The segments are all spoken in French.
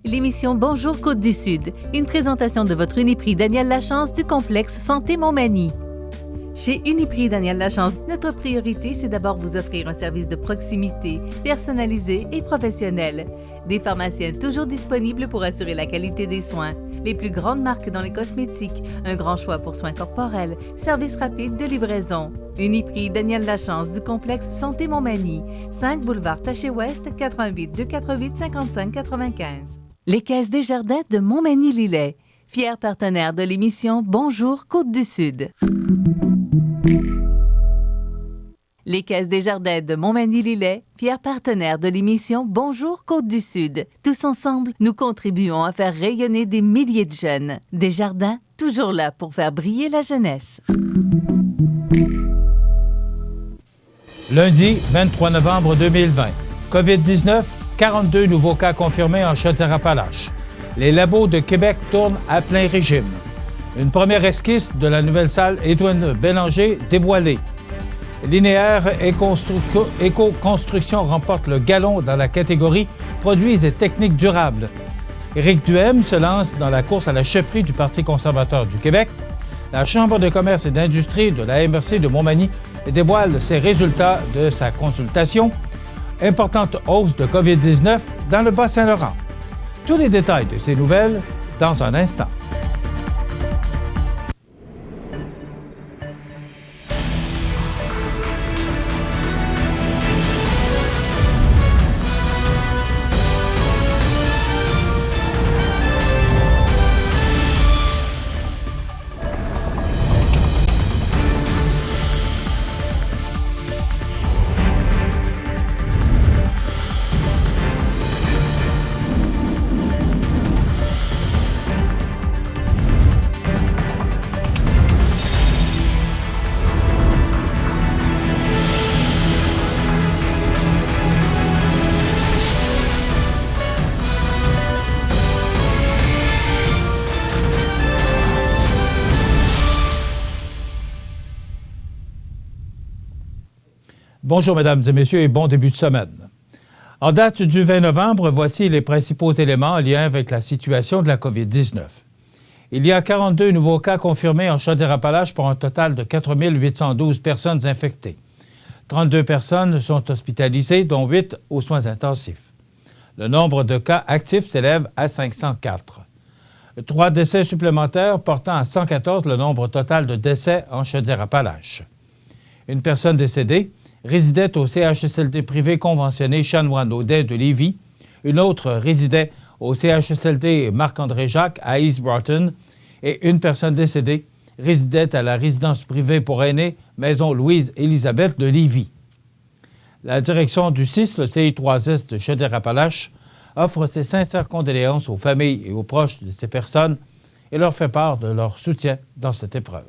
L'émission Bonjour Côte-du-Sud, une présentation de votre Uniprix Daniel Lachance du complexe Santé Montmagny. Chez Uniprix Daniel Lachance, notre priorité, c'est d'abord vous offrir un service de proximité, personnalisé et professionnel. Des pharmaciens toujours disponibles pour assurer la qualité des soins. Les plus grandes marques dans les cosmétiques, un grand choix pour soins corporels, service rapide de livraison. Uniprix Daniel Lachance du complexe Santé Montmagny, 5 boulevard Taché-Ouest, 88 248 55 95. Les Caisses Desjardins de Montmagny-Lillet, fiers partenaires de l'émission Bonjour Côte-du-Sud. Les Caisses Desjardins de Montmagny-Lillet, fiers partenaires de l'émission Bonjour Côte-du-Sud. Tous ensemble, nous contribuons à faire rayonner des milliers de jeunes. Desjardins, toujours là pour faire briller la jeunesse. Lundi 23 novembre 2020. COVID-19, 42 nouveaux cas confirmés en Chaudière-Appalaches. Les labos de Québec tournent à plein régime. Une première esquisse de la nouvelle salle Édouard Bélanger dévoilée. Linéaire Éco-Construction remporte le galon dans la catégorie Produits et techniques durables. Éric Duhem se lance dans la course à la chefferie du Parti conservateur du Québec. La Chambre de commerce et d'industrie de la MRC de Montmagny dévoile ses résultats de sa consultation. Importante hausse de COVID-19 dans le Bas-Saint-Laurent. Tous les détails de ces nouvelles dans un instant. Bonjour, mesdames et messieurs, et bon début de semaine. En date du 20 novembre, voici les principaux éléments en lien avec la situation de la COVID-19. Il y a 42 nouveaux cas confirmés en Chaudière-Appalaches pour un total de 4 812 personnes infectées. 32 personnes sont hospitalisées, dont 8 aux soins intensifs. Le nombre de cas actifs s'élève à 504. 3 décès supplémentaires portant à 114 le nombre total de décès en Chaudière-Appalaches. Une personne décédée résidait au CHSLD privé conventionné Chanoine-Audet de Lévis. Une autre résidait au CHSLD Marc-André Jacques à East Broughton. Et une personne décédée résidait à la résidence privée pour aînés Maison Louise-Élisabeth de Lévis. La direction du CIS, le CI3S de Chaudière-Appalaches, offre ses sincères condoléances aux familles et aux proches de ces personnes et leur fait part de leur soutien dans cette épreuve.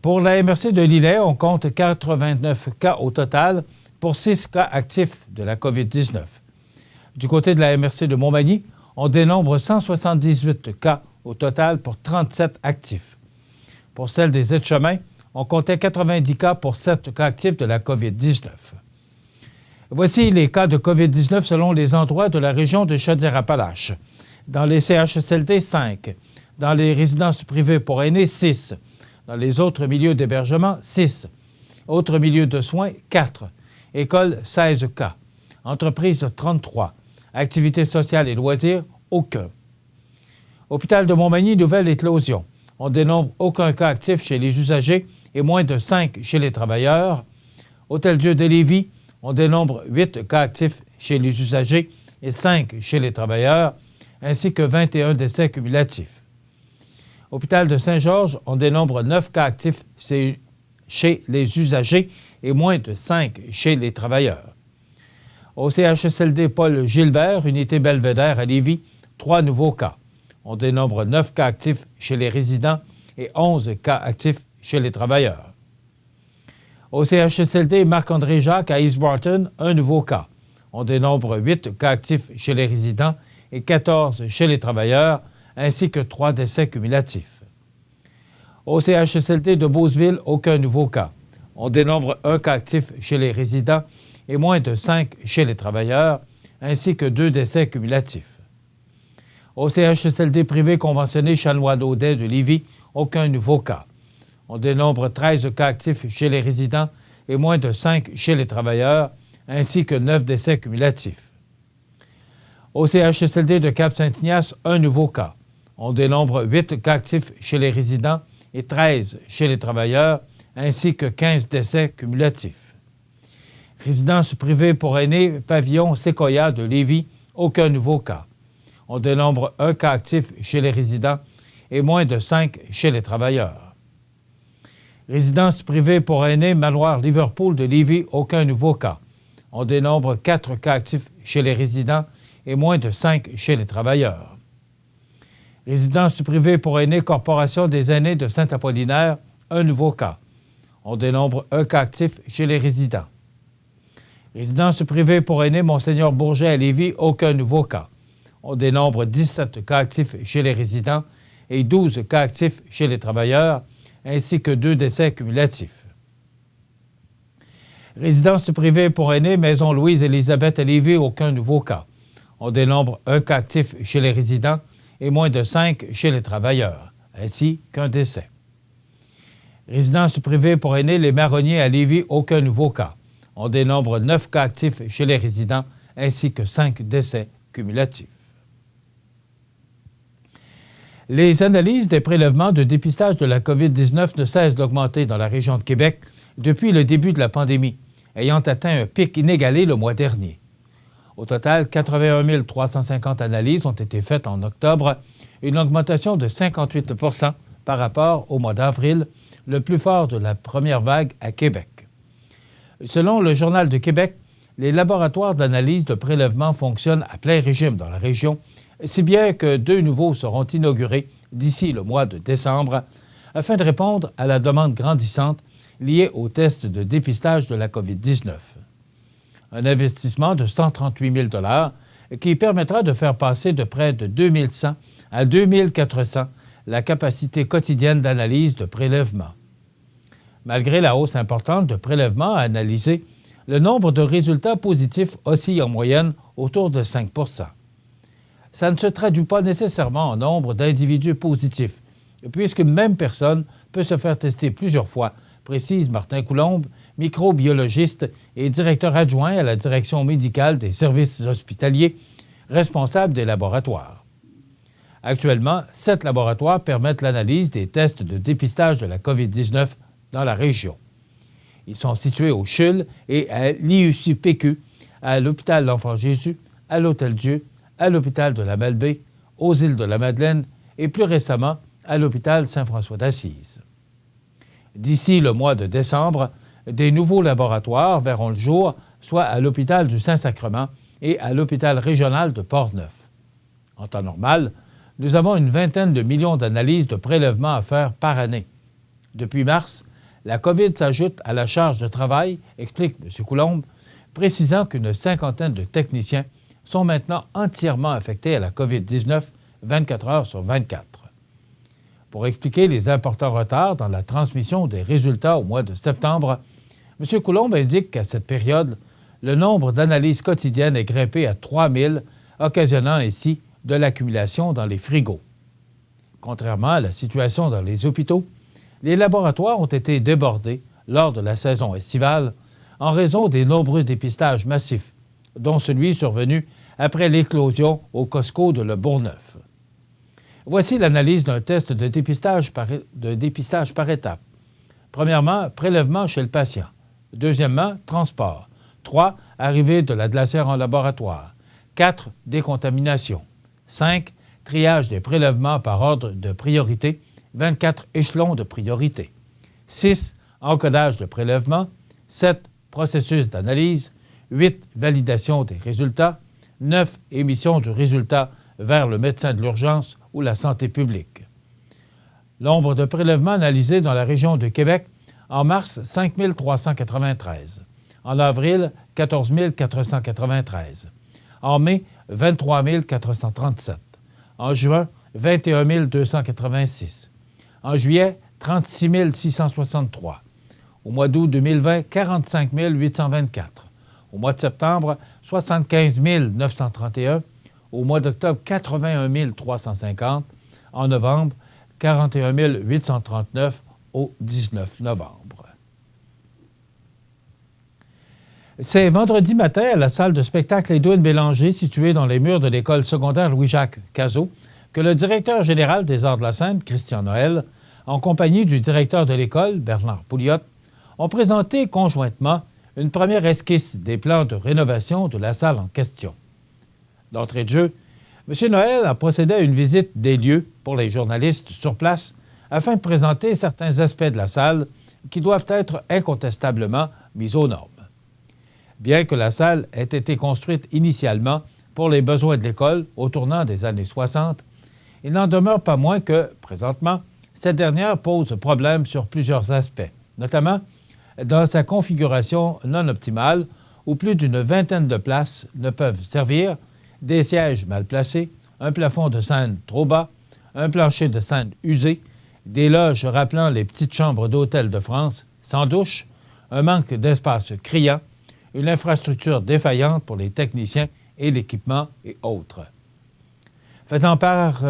Pour la MRC de Lillet, on compte 89 cas au total pour 6 cas actifs de la COVID-19. Du côté de la MRC de Montmagny, on dénombre 178 cas au total pour 37 actifs. Pour celle des aides-chemins, on comptait 90 cas pour 7 cas actifs de la COVID-19. Voici les cas de COVID-19 selon les endroits de la région de Chaudière-Appalaches. Dans les CHSLD, 5. Dans les résidences privées pour aînés, 6. Dans les autres milieux d'hébergement, 6. Autres milieux de soins, 4. École, 16 cas. Entreprise, 33. Activités sociales et loisirs, aucun. Hôpital de Montmagny, nouvelle éclosion. On dénombre aucun cas actif chez les usagers et moins de 5 chez les travailleurs. Hôtel-Dieu de Lévis, on dénombre 8 cas actifs chez les usagers et 5 chez les travailleurs, ainsi que 21 décès cumulatifs. Hôpital de Saint-Georges, on dénombre 9 cas actifs chez les usagers et moins de 5 chez les travailleurs. Au CHSLD Paul Gilbert, unité Belvédère à Lévis, 3 nouveaux cas. On dénombre 9 cas actifs chez les résidents et 11 cas actifs chez les travailleurs. Au CHSLD Marc-André Jacques à East Broughton, 1 nouveau cas. On dénombre 8 cas actifs chez les résidents et 14 chez les travailleurs, ainsi que 3 décès cumulatifs. Au CHSLD de Beauceville, aucun nouveau cas. On dénombre 1 cas actif chez les résidents et moins de 5 chez les travailleurs, ainsi que 2 décès cumulatifs. Au CHSLD privé conventionné Chanoine-Audet de Lévis, aucun nouveau cas. On dénombre 13 cas actifs chez les résidents et moins de 5 chez les travailleurs, ainsi que 9 décès cumulatifs. Au CHSLD de Cap-Saint-Ignace, un nouveau cas. On dénombre 8 cas actifs chez les résidents et 13 chez les travailleurs, ainsi que 15 décès cumulatifs. Résidence privée pour aînés, pavillon Séquoia de Lévis, aucun nouveau cas. On dénombre un cas actif chez les résidents et moins de 5 chez les travailleurs. Résidence privée pour aînés, manoir Liverpool de Lévis, aucun nouveau cas. On dénombre 4 cas actifs chez les résidents et moins de 5 chez les travailleurs. Résidence privée pour aînés, Corporation des aînés de Saint-Apollinaire, un nouveau cas. On dénombre un cas actif chez les résidents. Résidence privée pour aînés, Monseigneur Bourget à Lévis, aucun nouveau cas. On dénombre 17 cas actifs chez les résidents et 12 cas actifs chez les travailleurs, ainsi que 2 décès cumulatifs. Résidence privée pour aînés, Maison Louise-Élisabeth à Lévis, aucun nouveau cas. On dénombre un cas actif chez les résidents et moins de 5 chez les travailleurs, ainsi qu'un décès. Résidence privée pour aînés, les Marronniers à Lévis, aucun nouveau cas. On dénombre 9 cas actifs chez les résidents, ainsi que 5 décès cumulatifs. Les analyses des prélèvements de dépistage de la COVID-19 ne cessent d'augmenter dans la région de Québec depuis le début de la pandémie, ayant atteint un pic inégalé le mois dernier. Au total, 81 350 analyses ont été faites en octobre, une augmentation de 58 % par rapport au mois d'avril, le plus fort de la première vague à Québec. Selon le Journal de Québec, les laboratoires d'analyse de prélèvement fonctionnent à plein régime dans la région, si bien que 2 nouveaux seront inaugurés d'ici le mois de décembre, afin de répondre à la demande grandissante liée aux tests de dépistage de la COVID-19. Un investissement de 138 000 $ qui permettra de faire passer de près de 2 100 à 2 400 la capacité quotidienne d'analyse de prélèvement. Malgré la hausse importante de prélèvements à analyser, le nombre de résultats positifs oscille en moyenne autour de 5 %. Ça ne se traduit pas nécessairement en nombre d'individus positifs, puisqu'une même personne peut se faire tester plusieurs fois, précise Martin Coulombe, microbiologiste et directeur adjoint à la direction médicale des services hospitaliers, responsable des laboratoires. Actuellement, 7 laboratoires permettent l'analyse des tests de dépistage de la COVID-19 dans la région. Ils sont situés au CHUL et à l'IUCPQ, à l'hôpital L'Enfant-Jésus, à l'Hôtel-Dieu, à l'hôpital de la Malbaie, aux îles de la Madeleine et plus récemment à l'hôpital Saint-François d'Assise. D'ici le mois de décembre, des nouveaux laboratoires verront le jour, soit à l'hôpital du Saint-Sacrement et à l'hôpital régional de Portneuf. En temps normal, nous avons une vingtaine de millions d'analyses de prélèvements à faire par année. Depuis mars, la COVID s'ajoute à la charge de travail, explique M. Coulombe, précisant qu'une cinquantaine de techniciens sont maintenant entièrement affectés à la COVID-19 24 heures sur 24. Pour expliquer les importants retards dans la transmission des résultats au mois de septembre, M. Coulombe indique qu'à cette période, le nombre d'analyses quotidiennes est grimpé à 3 000, occasionnant ainsi de l'accumulation dans les frigos. Contrairement à la situation dans les hôpitaux, les laboratoires ont été débordés lors de la saison estivale en raison des nombreux dépistages massifs, dont celui survenu après l'éclosion au Costco de Le Bourgneuf. Voici l'analyse d'un test de dépistage par étapes. Premièrement, prélèvement chez le patient. Deuxièmement, transport. 3, arrivée de la glacière en laboratoire. 4, décontamination. 5, triage des prélèvements par ordre de priorité, 24 échelons de priorité. 6, encodage de prélèvement. 7, processus d'analyse. 8, validation des résultats. 9, émission du résultat vers le médecin de l'urgence ou la santé publique. Nombre de prélèvements analysés dans la région de Québec, en mars, 5 393. En avril, 14 493. En mai, 23 437. En juin, 21 286. En juillet, 36 663. Au mois d'août 2020, 45 824. Au mois de septembre, 75 931. Au mois d'octobre, 81 350. En novembre, 41 839 au 19 novembre. C'est vendredi matin à la salle de spectacle Édouine-Bélanger, située dans les murs de l'école secondaire Louis-Jacques Cazot, que le directeur général des Arts de la Scène, Christian Noël, en compagnie du directeur de l'école, Bernard Pouliot, ont présenté conjointement une première esquisse des plans de rénovation de la salle en question. D'entrée de jeu, M. Noël a procédé à une visite des lieux pour les journalistes sur place afin de présenter certains aspects de la salle qui doivent être incontestablement mis aux normes. Bien que la salle ait été construite initialement pour les besoins de l'école au tournant des années 60, il n'en demeure pas moins que, présentement, cette dernière pose problème sur plusieurs aspects, notamment dans sa configuration non optimale où plus d'une vingtaine de places ne peuvent servir, des sièges mal placés, un plafond de scène trop bas, un plancher de scène usé, des loges rappelant les petites chambres d'hôtel de France, sans douche, un manque d'espace criant, une infrastructure défaillante pour les techniciens et l'équipement et autres. Faisant par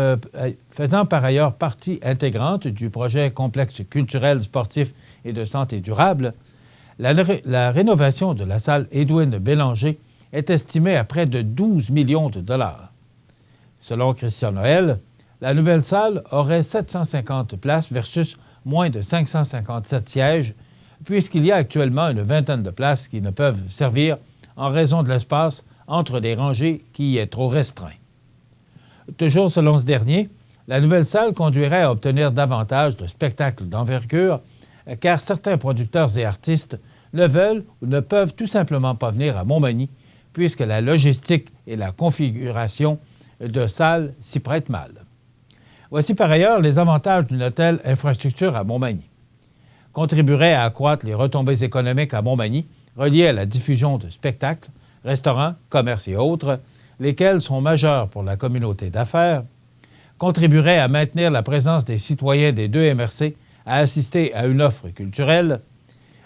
ailleurs partie intégrante du projet complexe culturel, sportif et de santé durable, la rénovation de la salle Édouine-Bélanger est estimée à près de 12 millions de dollars. Selon Christian Noël, la nouvelle salle aurait 750 places versus moins de 557 sièges, puisqu'il y a actuellement une vingtaine de places qui ne peuvent servir en raison de l'espace entre les rangées qui y est trop restreint. Toujours selon ce dernier, la nouvelle salle conduirait à obtenir davantage de spectacles d'envergure, car certains producteurs et artistes ne veulent ou ne peuvent tout simplement pas venir à Montmagny, puisque la logistique et la configuration de salles s'y prêtent mal. Voici par ailleurs les avantages d'une telle infrastructure à Montmagny. Contribuerait à accroître les retombées économiques à Montmagny reliées à la diffusion de spectacles, restaurants, commerces et autres, lesquels sont majeurs pour la communauté d'affaires, contribuerait à maintenir la présence des citoyens des deux MRC à assister à une offre culturelle,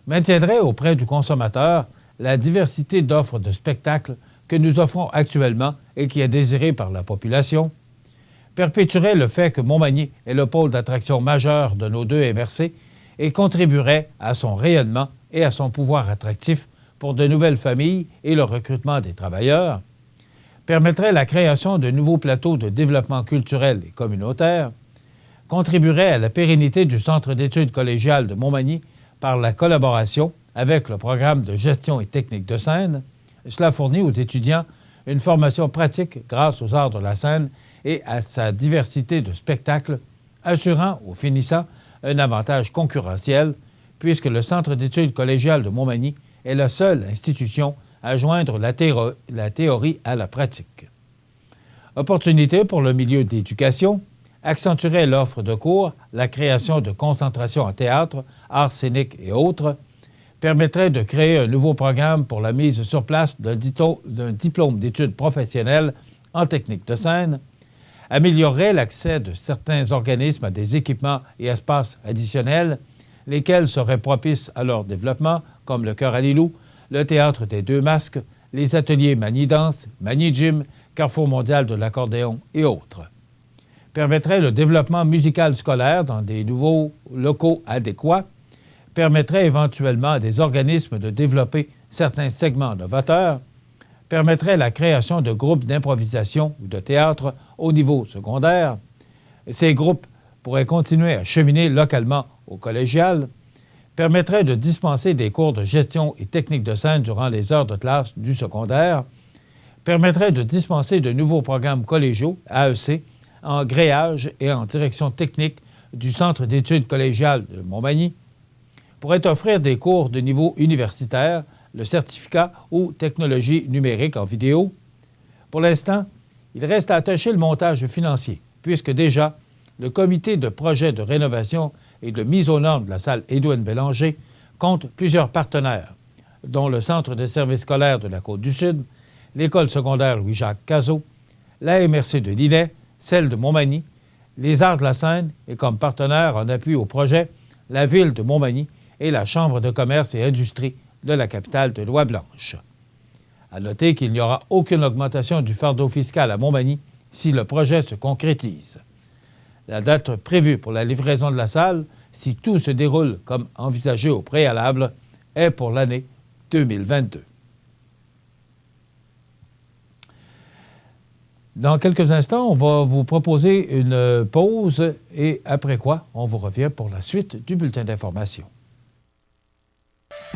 maintiendrait auprès du consommateur la diversité d'offres de spectacles que nous offrons actuellement et qui est désirée par la population, perpétuerait le fait que Montmagny est le pôle d'attraction majeur de nos deux MRC et contribuerait à son rayonnement et à son pouvoir attractif pour de nouvelles familles et le recrutement des travailleurs, permettrait la création de nouveaux plateaux de développement culturel et communautaire, contribuerait à la pérennité du Centre d'études collégiales de Montmagny par la collaboration avec le programme de gestion et technique de scène. Cela fournit aux étudiants une formation pratique grâce aux arts de la scène et à sa diversité de spectacles, assurant aux finissants un avantage concurrentiel, puisque le Centre d'études collégiales de Montmagny est la seule institution à joindre la théorie à la pratique. Opportunité pour le milieu de l'éducation, accentuerait l'offre de cours, la création de concentrations en théâtre, arts scéniques et autres, permettrait de créer un nouveau programme pour la mise sur place d'un diplôme d'études professionnelles en technique de scène, améliorerait l'accès de certains organismes à des équipements et espaces additionnels, lesquels seraient propices à leur développement, comme le Chœur Allilou, le Théâtre des Deux Masques, les ateliers Mani-Danse, Mani-Gym, Carrefour mondial de l'accordéon et autres. Permettrait le développement musical scolaire dans des nouveaux locaux adéquats, permettrait éventuellement à des organismes de développer certains segments novateurs, permettrait la création de groupes d'improvisation ou de théâtre au niveau secondaire. Ces groupes pourraient continuer à cheminer localement au collégial, permettrait de dispenser des cours de gestion et technique de scène durant les heures de classe du secondaire, permettrait de dispenser de nouveaux programmes collégiaux, AEC, en gréage et en direction technique du Centre d'études collégiales de Montmagny, pourrait offrir des cours de niveau universitaire, le certificat ou technologie numérique en vidéo. Pour l'instant, il reste à attacher le montage financier, puisque déjà, le comité de projet de rénovation et de mise aux normes de la salle Édouine-Bélanger compte plusieurs partenaires, dont le Centre de services scolaires de la Côte-du-Sud, l'École secondaire Louis-Jacques Cazot, la MRC de Lillet, celle de Montmagny, les Arts de la Scène et comme partenaire en appui au projet, la Ville de Montmagny et la Chambre de commerce et industrie de la capitale de Lois-Blanches. À noter qu'il n'y aura aucune augmentation du fardeau fiscal à Montmagny si le projet se concrétise. La date prévue pour la livraison de la salle, si tout se déroule comme envisagé au préalable, est pour l'année 2022. Dans quelques instants, on va vous proposer une pause et après quoi, on vous revient pour la suite du bulletin d'information.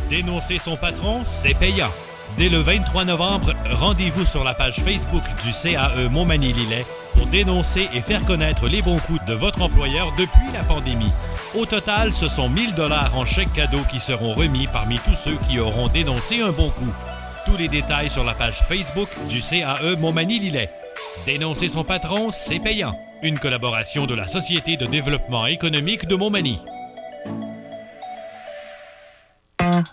Dénoncer son patron, c'est payant. Dès le 23 novembre, rendez-vous sur la page Facebook du CAE Montmagny-Lillet pour dénoncer et faire connaître les bons coups de votre employeur depuis la pandémie. Au total, ce sont 1 000 $ en chèques cadeaux qui seront remis parmi tous ceux qui auront dénoncé un bon coup. Tous les détails sur la page Facebook du CAE Montmagny-Lillet. Dénoncer son patron, c'est payant. Une collaboration de la Société de développement économique de Montmagny.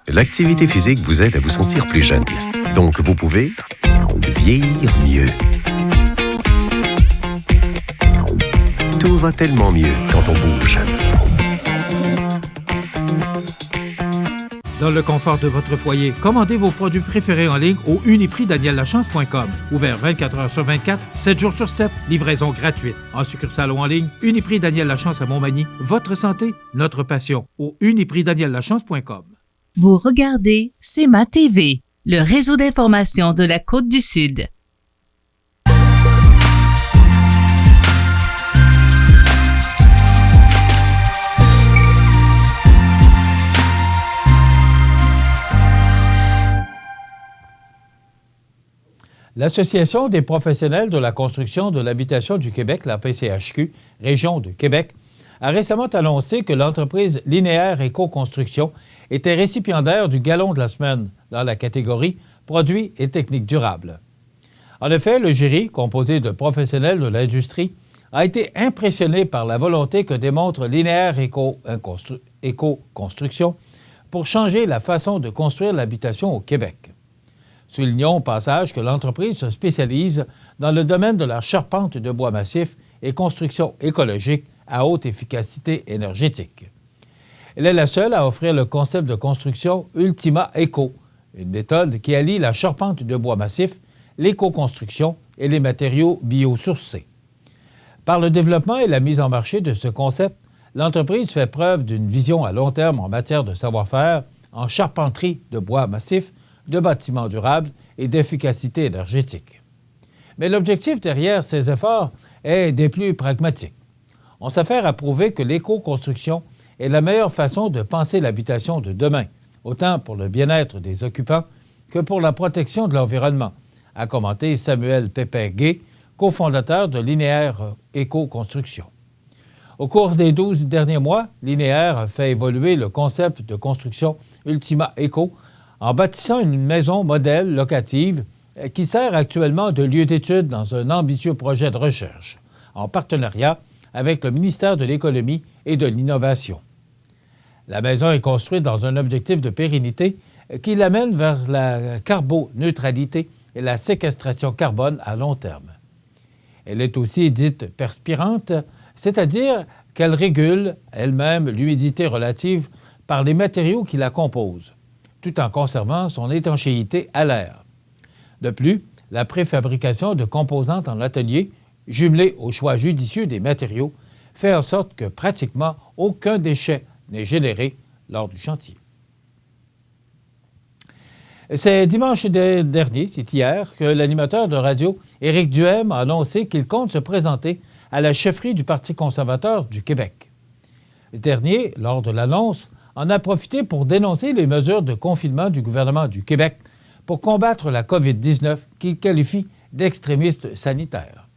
L'activité physique vous aide à vous sentir plus jeune. Donc, vous pouvez vieillir mieux. Tout va tellement mieux quand on bouge. Dans le confort de votre foyer, commandez vos produits préférés en ligne au uniprixdaniellachance.com. Ouvert 24 heures sur 24, 7 jours sur 7, livraison gratuite. En succursale ou en ligne, Uniprix Daniel Lachance à Montmagny. Votre santé, notre passion. Au uniprixdaniellachance.com. Vous regardez CEMA TV, le réseau d'information de la Côte-du-Sud. L'Association des professionnels de la construction de l'habitation du Québec, la PCHQ, Région de Québec, a récemment annoncé que l'entreprise Linéaire Éco-Construction était récipiendaire du Galon de la semaine dans la catégorie Produits et techniques durables. En effet, le jury, composé de professionnels de l'industrie, a été impressionné par la volonté que démontre Linéaire Éco-Construction pour changer la façon de construire l'habitation au Québec. Soulignons au passage que l'entreprise se spécialise dans le domaine de la charpente de bois massif et construction écologique à haute efficacité énergétique. Elle est la seule à offrir le concept de construction Ultima Eco, une méthode qui allie la charpente de bois massif, l'éco-construction et les matériaux biosourcés. Par le développement et la mise en marché de ce concept, l'entreprise fait preuve d'une vision à long terme en matière de savoir-faire en charpenterie de bois massif, de bâtiments durables et d'efficacité énergétique. Mais l'objectif derrière ces efforts est des plus pragmatiques. On s'affaire à prouver que l'éco-construction est la meilleure façon de penser l'habitation de demain, autant pour le bien-être des occupants que pour la protection de l'environnement, a commenté Samuel Pépin-Gay, cofondateur de Linéaire Éco-Construction. Au cours des 12 derniers mois, Linéaire a fait évoluer le concept de construction Ultima Eco en bâtissant une maison modèle locative qui sert actuellement de lieu d'étude dans un ambitieux projet de recherche, en partenariat avec le ministère de l'Économie et de l'Innovation. La maison est construite dans un objectif de pérennité qui l'amène vers la carboneutralité et la séquestration carbone à long terme. Elle est aussi dite perspirante, c'est-à-dire qu'elle régule elle-même l'humidité relative par les matériaux qui la composent, tout en conservant son étanchéité à l'air. De plus, la préfabrication de composantes en atelier, jumelée au choix judicieux des matériaux, fait en sorte que pratiquement aucun déchet n'est généré lors du chantier. C'est dimanche dernier, c'est hier, que l'animateur de radio Éric Duhem a annoncé qu'il compte se présenter à la chefferie du Parti conservateur du Québec. Ce dernier, lors de l'annonce, en a profité pour dénoncer les mesures de confinement du gouvernement du Québec pour combattre la COVID-19 qu'il qualifie d'extrémiste sanitaire.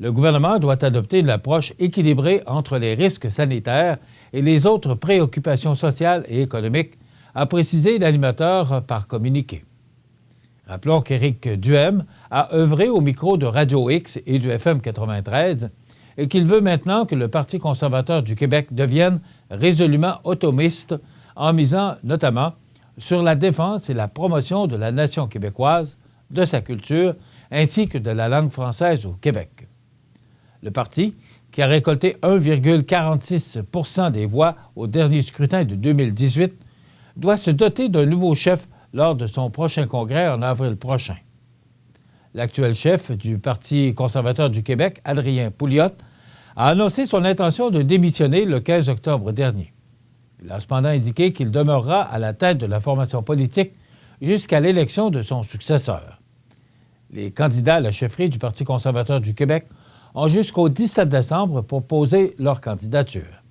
Le gouvernement doit adopter une approche équilibrée entre les risques sanitaires et les autres préoccupations sociales et économiques, a précisé l'animateur par communiqué. Rappelons qu'Éric Duhem a œuvré au micro de Radio X et du FM 93 et qu'il veut maintenant que le Parti conservateur du Québec devienne résolument automiste en misant notamment sur la défense et la promotion de la nation québécoise, de sa culture, ainsi que de la langue française au Québec. Le parti, qui a récolté 1,46 % des voix au dernier scrutin de 2018, doit se doter d'un nouveau chef lors de son prochain congrès en avril prochain. L'actuel chef du Parti conservateur du Québec, Adrien Pouliot, a annoncé son intention de démissionner le 15 octobre dernier. Il a cependant indiqué qu'il demeurera à la tête de la formation politique jusqu'à l'élection de son successeur. Les candidats à la chefferie du Parti conservateur du Québec ont jusqu'au 17 décembre pour poser leur candidature.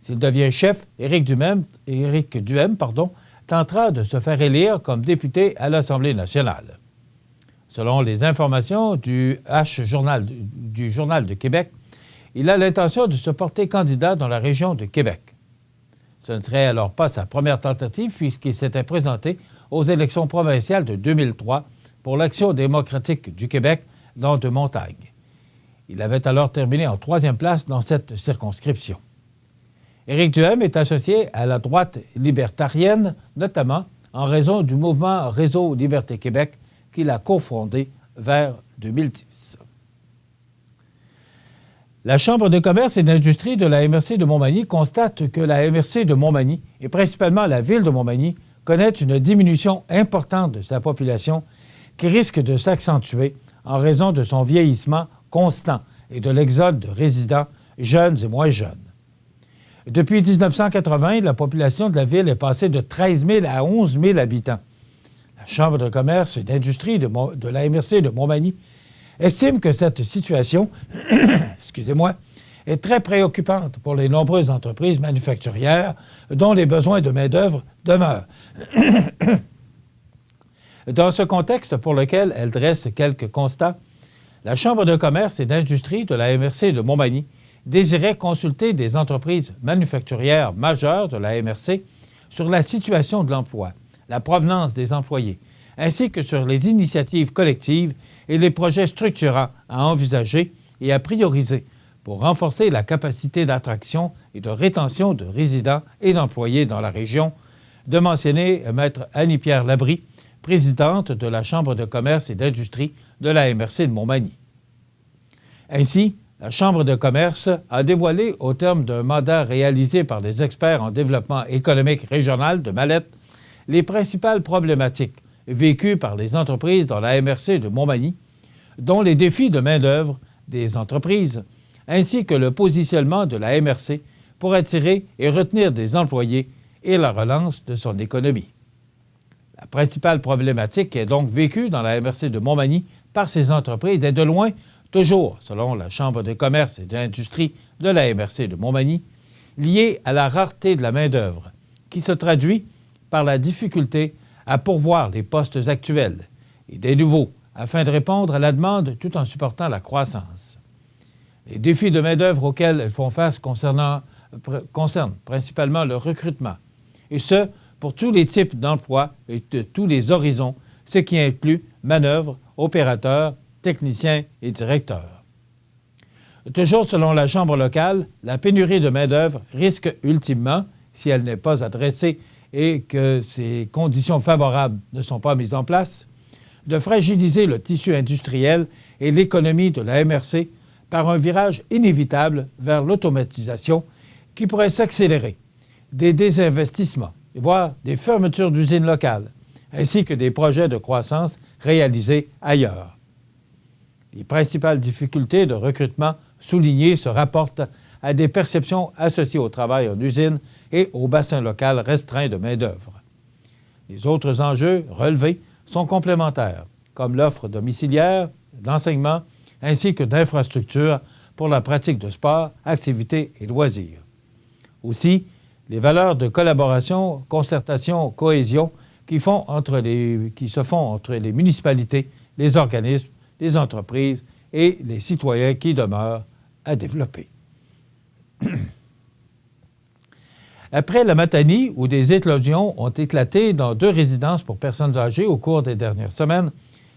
S'il devient chef, Éric Duhem tentera de se faire élire comme député à l'Assemblée nationale. Selon les informations du Journal de Québec, il a l'intention de se porter candidat dans la région de Québec. Ce ne serait alors pas sa première tentative puisqu'il s'était présenté aux élections provinciales de 2003 pour l'Action démocratique du Québec dans de Montagne. Il avait alors terminé en 3e place dans cette circonscription. Éric Duhem est associé à la droite libertarienne, notamment en raison du mouvement Réseau Liberté Québec qu'il a cofondé vers 2010. La Chambre de commerce et d'industrie de la MRC de Montmagny constate que la MRC de Montmagny, et principalement la ville de Montmagny, connaît une diminution importante de sa population qui risque de s'accentuer en raison de son vieillissement constant et de l'exode de résidents jeunes et moins jeunes. Depuis 1980, la population de la ville est passée de 13 000 à 11 000 habitants. La Chambre de commerce et d'industrie de la MRC de Montmagny estime que cette situation est très préoccupante pour les nombreuses entreprises manufacturières dont les besoins de main-d'œuvre demeurent. Dans ce contexte pour lequel elle dresse quelques constats, la Chambre de commerce et d'industrie de la MRC de Montmagny désirait consulter des entreprises manufacturières majeures de la MRC sur la situation de l'emploi, la provenance des employés, ainsi que sur les initiatives collectives et les projets structurants à envisager et à prioriser pour renforcer la capacité d'attraction et de rétention de résidents et d'employés dans la région, de mentionner Maître Annie-Pierre Labrie, présidente de la Chambre de commerce et d'industrie de la MRC de Montmagny. Ainsi, la Chambre de commerce a dévoilé, au terme d'un mandat réalisé par les experts en développement économique régional de Mallette, les principales problématiques vécues par les entreprises dans la MRC de Montmagny, dont les défis de main-d'œuvre des entreprises, ainsi que le positionnement de la MRC pour attirer et retenir des employés et la relance de son économie. La principale problématique qui est donc vécue dans la MRC de Montmagny par ces entreprises est de loin, toujours selon la Chambre de commerce et d'industrie de la MRC de Montmagny, liée à la rareté de la main-d'œuvre, qui se traduit par la difficulté à pourvoir les postes actuels et des nouveaux afin de répondre à la demande tout en supportant la croissance. Les défis de main-d'œuvre auxquels elles font face concernent principalement le recrutement, et ce, pour tous les types d'emplois et de tous les horizons, ce qui inclut manœuvres, opérateurs, techniciens et directeurs. Toujours selon la Chambre locale, la pénurie de main-d'œuvre risque ultimement, si elle n'est pas adressée et que ces conditions favorables ne sont pas mises en place, de fragiliser le tissu industriel et l'économie de la MRC par un virage inévitable vers l'automatisation qui pourrait s'accélérer, des désinvestissements, voire des fermetures d'usines locales, ainsi que des projets de croissance réalisés ailleurs. Les principales difficultés de recrutement soulignées se rapportent à des perceptions associées au travail en usine et au bassin local restreint de main-d'œuvre. Les autres enjeux relevés sont complémentaires, comme l'offre domiciliaire, d'enseignement, ainsi que d'infrastructures pour la pratique de sport, activités et loisirs. Aussi, les valeurs de collaboration, concertation, cohésion qui se font entre les municipalités, les organismes, les entreprises et les citoyens qui demeurent à développer. Après la Matanie, où des éclosions ont éclaté dans 2 résidences pour personnes âgées au cours des dernières semaines,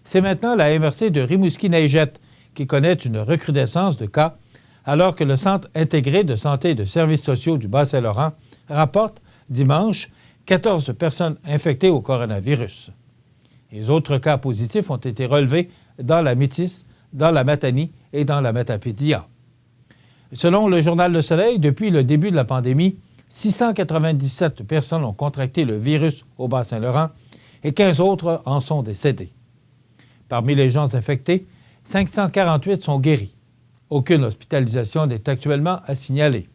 c'est maintenant la MRC de Rimouski-Neigette qui connaît une recrudescence de cas, alors que le Centre intégré de santé et de services sociaux du Bas-Saint-Laurent rapporte dimanche 14 personnes infectées au coronavirus. Les autres cas positifs ont été relevés dans la Métis, dans la Matanie et dans la Matapédia. Selon le Journal Le Soleil, depuis le début de la pandémie, 697 personnes ont contracté le virus au Bas-Saint-Laurent et 15 autres en sont décédés. Parmi les gens infectés, 548 sont guéris. Aucune hospitalisation n'est actuellement à signaler.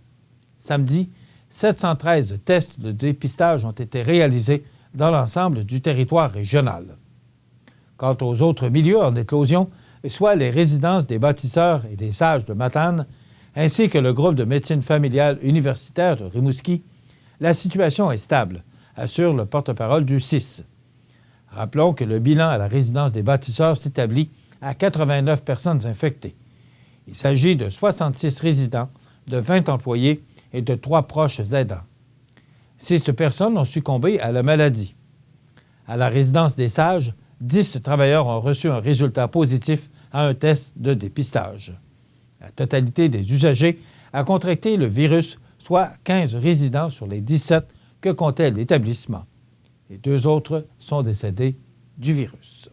Samedi, 713 tests de dépistage ont été réalisés dans l'ensemble du territoire régional. Quant aux autres milieux en éclosion, soit les résidences des bâtisseurs et des sages de Matane, ainsi que le groupe de médecine familiale universitaire de Rimouski, la situation est stable, assure le porte-parole du CIS. Rappelons que le bilan à la résidence des bâtisseurs s'établit à 89 personnes infectées. Il s'agit de 66 résidents, de 20 employés et de 3 proches aidants. 6 personnes ont succombé à la maladie. À la résidence des sages, 10 travailleurs ont reçu un résultat positif à un test de dépistage. La totalité des usagers a contracté le virus, soit 15 résidents sur les 17 que comptait l'établissement. Les 2 autres sont décédés du virus.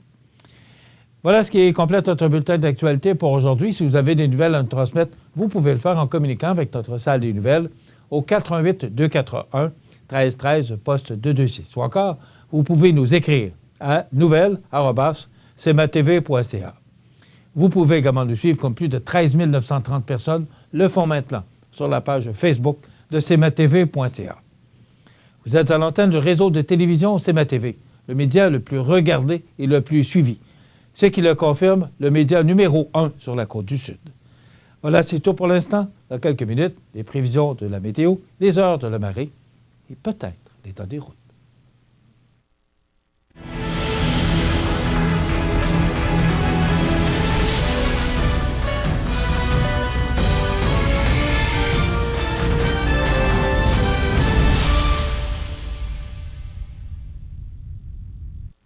Voilà ce qui complète notre bulletin d'actualité pour aujourd'hui. Si vous avez des nouvelles à nous transmettre, vous pouvez le faire en communiquant avec notre salle des nouvelles au 88-241 1313 poste 226. Ou encore, vous pouvez nous écrire à nouvelles@cmatv.ca. Vous pouvez également nous suivre comme plus de 13 930 personnes le font maintenant sur la page Facebook de cmatv.ca. Vous êtes à l'antenne du réseau de télévision CMA-TV, le média le plus regardé et le plus suivi. Ce qui le confirme, le média numéro 1 sur la Côte-du-Sud. Voilà, c'est tout pour l'instant. Dans quelques minutes, les prévisions de la météo, les heures de la marée et peut-être l'état des routes.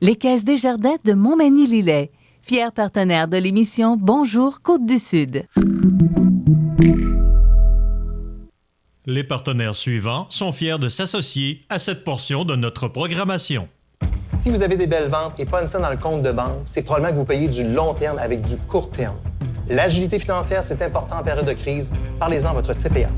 Les Caisses Desjardins de Montmagny-Lillet, fier partenaire de l'émission Bonjour Côte-du-Sud. Les partenaires suivants sont fiers de s'associer à cette portion de notre programmation. Si vous avez des belles ventes et pas une scène dans le compte de banque, c'est probablement que vous payez du long terme avec du court terme. L'agilité financière, c'est important en période de crise. Parlez-en à votre CPA.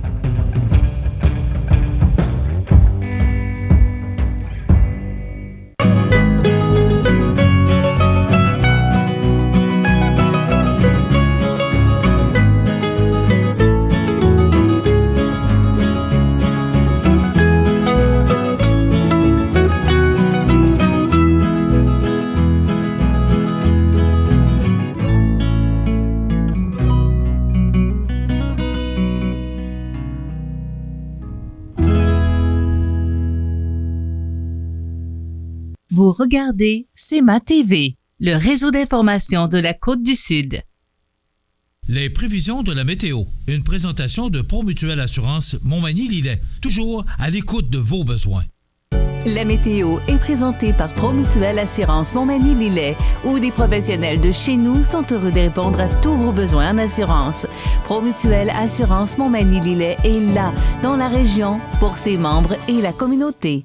Vous regardez CMA-TV, le réseau d'information de la Côte-du-Sud. Les prévisions de la météo. Une présentation de Promutuelle Assurance Montmagny-Lillet. Toujours à l'écoute de vos besoins. La météo est présentée par Promutuelle Assurance Montmagny-Lillet, où des professionnels de chez nous sont heureux de répondre à tous vos besoins en assurance. Promutuelle Assurance Montmagny-Lillet est là, dans la région, pour ses membres et la communauté.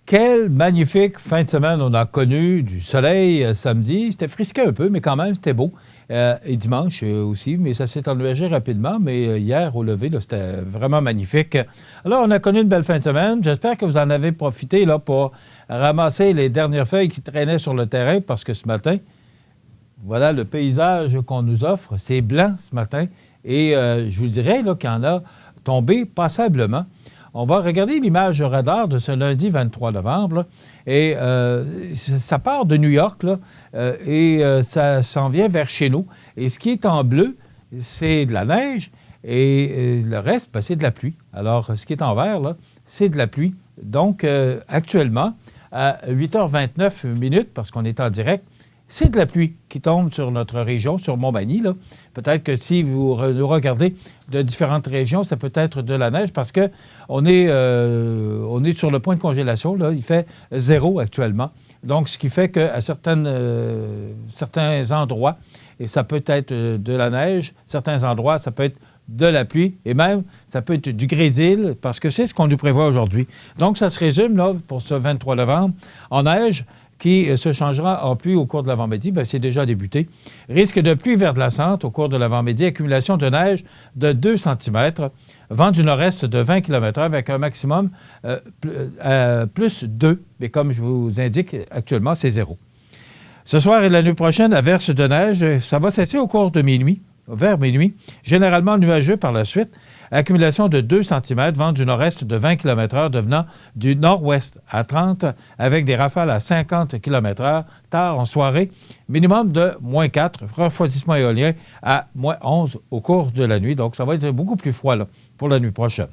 Quelle magnifique fin de semaine on a connu, du soleil samedi. C'était frisqué un peu, mais quand même, c'était beau. Et dimanche aussi, mais ça s'est ennuagé rapidement. Mais hier, au lever, là, c'était vraiment magnifique. Alors, on a connu une belle fin de semaine. J'espère que vous en avez profité là, pour ramasser les dernières feuilles qui traînaient sur le terrain, parce que ce matin, voilà le paysage qu'on nous offre. C'est blanc ce matin. Et je vous dirais là, qu'il y en a tombé passablement. On va regarder l'image radar de ce lundi 23 novembre. Là, et ça part de New York là, et ça s'en vient vers chez nous. Et ce qui est en bleu, c'est de la neige et le reste, ben, c'est de la pluie. Alors, ce qui est en vert, là, c'est de la pluie. Donc, actuellement, à 8h29, parce qu'on est en direct, c'est de la pluie qui tombe sur notre région, sur Montmagny. Là. Peut-être que si vous nous regardez de différentes régions, ça peut être de la neige parce qu'on est sur le point de congélation. Là. Il fait 0 actuellement. Donc, ce qui fait qu'à certains endroits, et ça peut être de la neige, certains endroits, ça peut être de la pluie et même, ça peut être du grésil parce que c'est ce qu'on nous prévoit aujourd'hui. Donc, ça se résume là, pour ce 23 novembre en neige. qui se changera en pluie au cours de l'avant-midi. Bien, c'est déjà débuté. Risque de pluie verglaçante au cours de l'avant-midi. Accumulation de neige de 2 cm. Vent du nord-est de 20 km/h avec un maximum plus 2. Mais comme je vous indique, actuellement, c'est 0. Ce soir et la nuit prochaine, averse de neige. Ça va cesser au cours de minuit, vers minuit. Généralement nuageux par la suite. Accumulation de 2 cm, vent du nord-est de 20 km/h devenant du nord-ouest à 30 avec des rafales à 50 km/h tard en soirée. Minimum de moins 4, refroidissement éolien à moins 11 au cours de la nuit. Donc, ça va être beaucoup plus froid là, pour la nuit prochaine.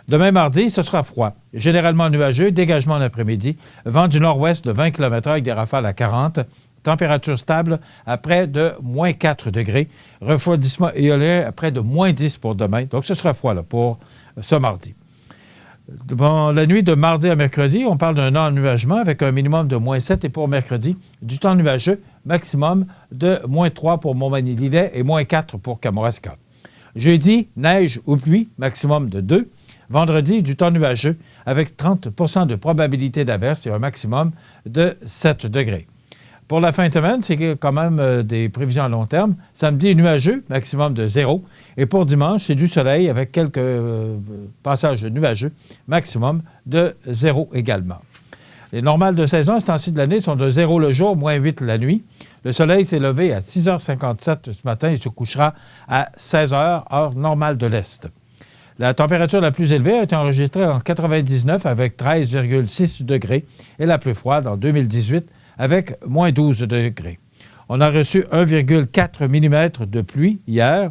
Demain mardi, ce sera froid. Généralement nuageux, dégagement l'après-midi. Vent du nord-ouest de 20 km/h avec des rafales à 40. Température stable à près de moins 4 degrés. Refroidissement éolien à près de moins 10 pour demain. Donc, ce sera froid là, pour ce mardi. Bon, la nuit de mardi à mercredi, on parle d'un ennuagement avec un minimum de moins 7 et pour mercredi, du temps nuageux, maximum de moins 3 pour Montmagny-Lillet et moins 4 pour Kamouraska. Jeudi, neige ou pluie, maximum de 2. Vendredi, du temps nuageux avec 30 % de probabilité d'averse et un maximum de 7 degrés. Pour la fin de semaine, c'est quand même des prévisions à long terme. Samedi, nuageux, maximum de 0. Et pour dimanche, c'est du soleil avec quelques passages nuageux, maximum de 0 également. Les normales de saison à ce temps-ci de l'année sont de 0 le jour, moins 8 la nuit. Le soleil s'est levé à 6h57 ce matin et se couchera à 16h, heure normale de l'Est. La température la plus élevée a été enregistrée en 99 avec 13,6 degrés et la plus froide en 2018 avec moins 12 degrés. On a reçu 1,4 mm de pluie hier.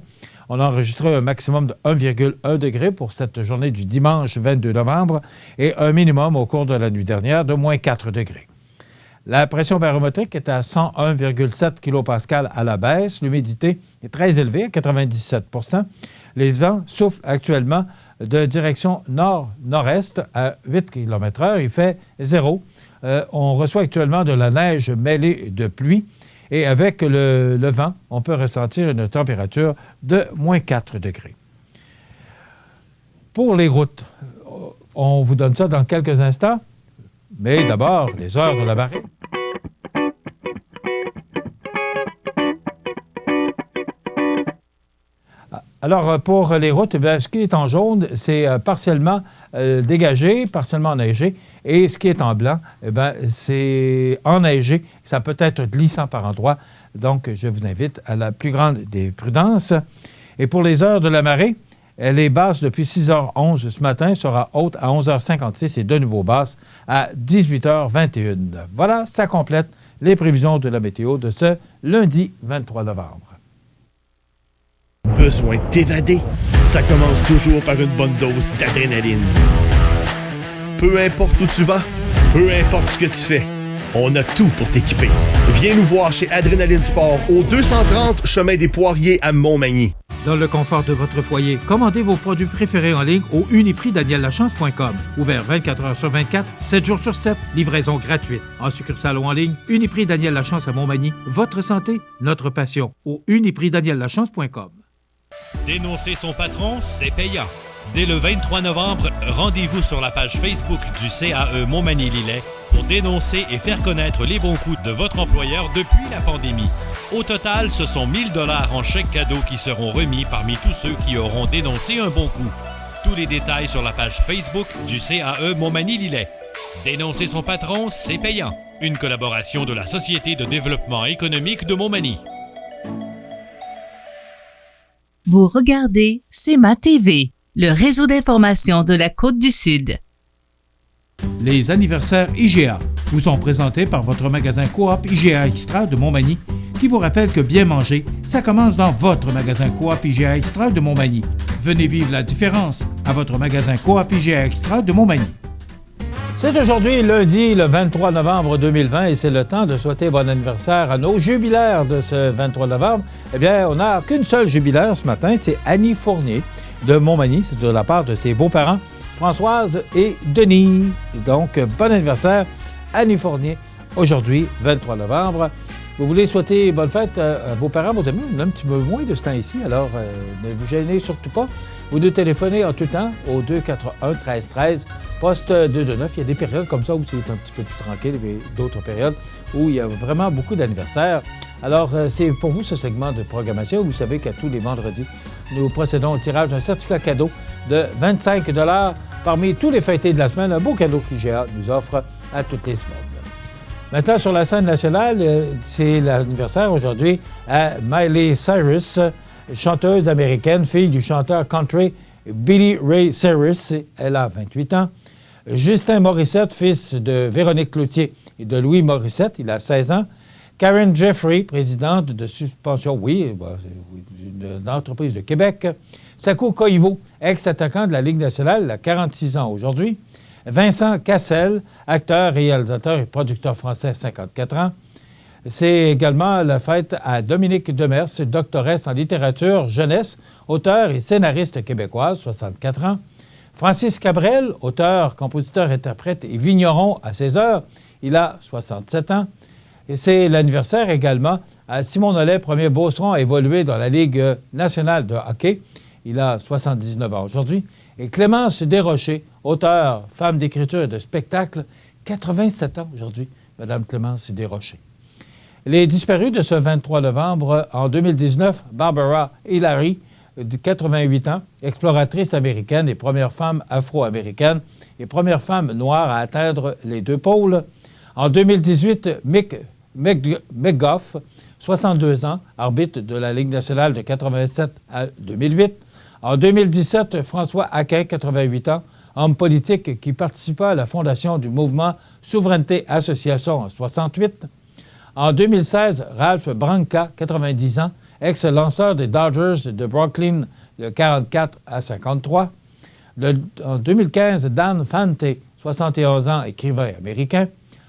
On a enregistré un maximum de 1,1 degré pour cette journée du dimanche 22 novembre et un minimum au cours de la nuit dernière de moins 4 degrés. La pression barométrique est à 101,7 kPa à la baisse. L'humidité est très élevée, à 97 %. Les vents soufflent actuellement de direction nord-nord-est à 8 km/h. Il fait 0. On reçoit actuellement de la neige mêlée de pluie. Et avec le vent, on peut ressentir une température de moins 4 degrés. Pour les routes, on vous donne ça dans quelques instants. Mais d'abord, les heures de la marée. Alors, pour les routes, bien, ce qui est en jaune, c'est partiellement dégagé, partiellement enneigé. Et ce qui est en blanc, bien, c'est enneigé. Ça peut être glissant par endroits. Donc, je vous invite à la plus grande des prudences. Et pour les heures de la marée, elle est basse depuis 6h11 ce matin, sera haute à 11h56 et de nouveau basse à 18h21. Voilà, ça complète les prévisions de la météo de ce lundi 23 novembre. Besoin de t'évader? Ça commence toujours par une bonne dose d'adrénaline. Peu importe où tu vas, peu importe ce que tu fais, on a tout pour t'équiper. Viens nous voir chez Adrénaline Sport au 230 Chemin des Poiriers à Montmagny. Dans le confort de votre foyer, commandez vos produits préférés en ligne au uniprixdaniellachance.com. Ouvert 24 heures sur 24, 7 jours sur 7, livraison gratuite. En succursale ou en ligne, Uniprix Daniel Lachance à Montmagny. Votre santé, notre passion. Au uniprixdaniellachance.com. Dénoncer son patron, c'est payant. Dès le 23 novembre, rendez-vous sur la page Facebook du CAE Montmagny-Lillet pour dénoncer et faire connaître les bons coups de votre employeur depuis la pandémie. Au total, ce sont 1 000 $ en chèques cadeaux qui seront remis parmi tous ceux qui auront dénoncé un bon coup. Tous les détails sur la page Facebook du CAE Montmagny-Lillet. Dénoncer son patron, c'est payant. Une collaboration de la Société de développement économique de Montmagny. Vous regardez CEMA TV, le réseau d'information de la Côte-du-Sud. Les anniversaires IGA vous sont présentés par votre magasin Coop IGA Extra de Montmagny, qui vous rappelle que bien manger, ça commence dans votre magasin Coop IGA Extra de Montmagny. Venez vivre la différence à votre magasin Coop IGA Extra de Montmagny. C'est aujourd'hui, lundi, le 23 novembre 2020, et c'est le temps de souhaiter bon anniversaire à nos jubilaires de ce 23 novembre. Eh bien, on n'a qu'une seule jubilaire ce matin, c'est Annie Fournier de Montmagny. C'est de la part de ses beaux-parents, Françoise et Denis. Donc, bon anniversaire, Annie Fournier, aujourd'hui, 23 novembre. Vous voulez souhaiter bonne fête à vos parents, vos amis, on a un petit peu moins de ce temps ici, alors ne vous gênez surtout pas. Vous nous téléphonez en tout temps au 241-1313, poste 229. Il y a des périodes comme ça où c'est un petit peu plus tranquille, mais d'autres périodes où il y a vraiment beaucoup d'anniversaires. Alors, c'est pour vous ce segment de programmation. Vous savez qu'à tous les vendredis, nous procédons au tirage d'un certificat cadeau de 25 $ parmi tous les fêtés de la semaine. Un beau cadeau qu'IGA nous offre à toutes les semaines. Maintenant, sur la scène nationale, c'est l'anniversaire aujourd'hui à Miley Cyrus, chanteuse américaine, fille du chanteur country Billy Ray Cyrus. Elle a 28 ans. Justin Morissette, fils de Véronique Cloutier et de Louis Morissette, il a 16 ans. Karen Jeffrey, présidente de Suspension, d'une entreprise de Québec. Sakou Koivu, ex-attaquant de la Ligue nationale, il a 46 ans aujourd'hui. Vincent Cassel, acteur, réalisateur et producteur français, 54 ans. C'est également la fête à Dominique Demers, doctoresse en littérature jeunesse, auteur et scénariste québécoise, 64 ans. Francis Cabrel, auteur, compositeur, interprète et vigneron à 16 heures, il a 67 ans. Et c'est l'anniversaire également à Simon Nollet, premier beauceron à évoluer dans la Ligue nationale de hockey. Il a 79 ans aujourd'hui. Et Clémence Desrochers, auteure, femme d'écriture et de spectacle, 87 ans aujourd'hui, Madame Clémence Desrochers. Les disparus de ce 23 novembre en 2019, Barbara Hillary, de 88 ans, exploratrice américaine et première femme afro-américaine et première femme noire à atteindre les 2 pôles. En 2018, Mick McGough, 62 ans, arbitre de la Ligue nationale de 87 à 2008. En 2017, François Aquin, 88 ans, homme politique qui participa à la fondation du mouvement Souveraineté Association en 68. En 2016, Ralph Branca, 90 ans, ex-lanceur des Dodgers de Brooklyn de 44 à 53. En 2015, Dan Fante, 71 ans, écrivain américain.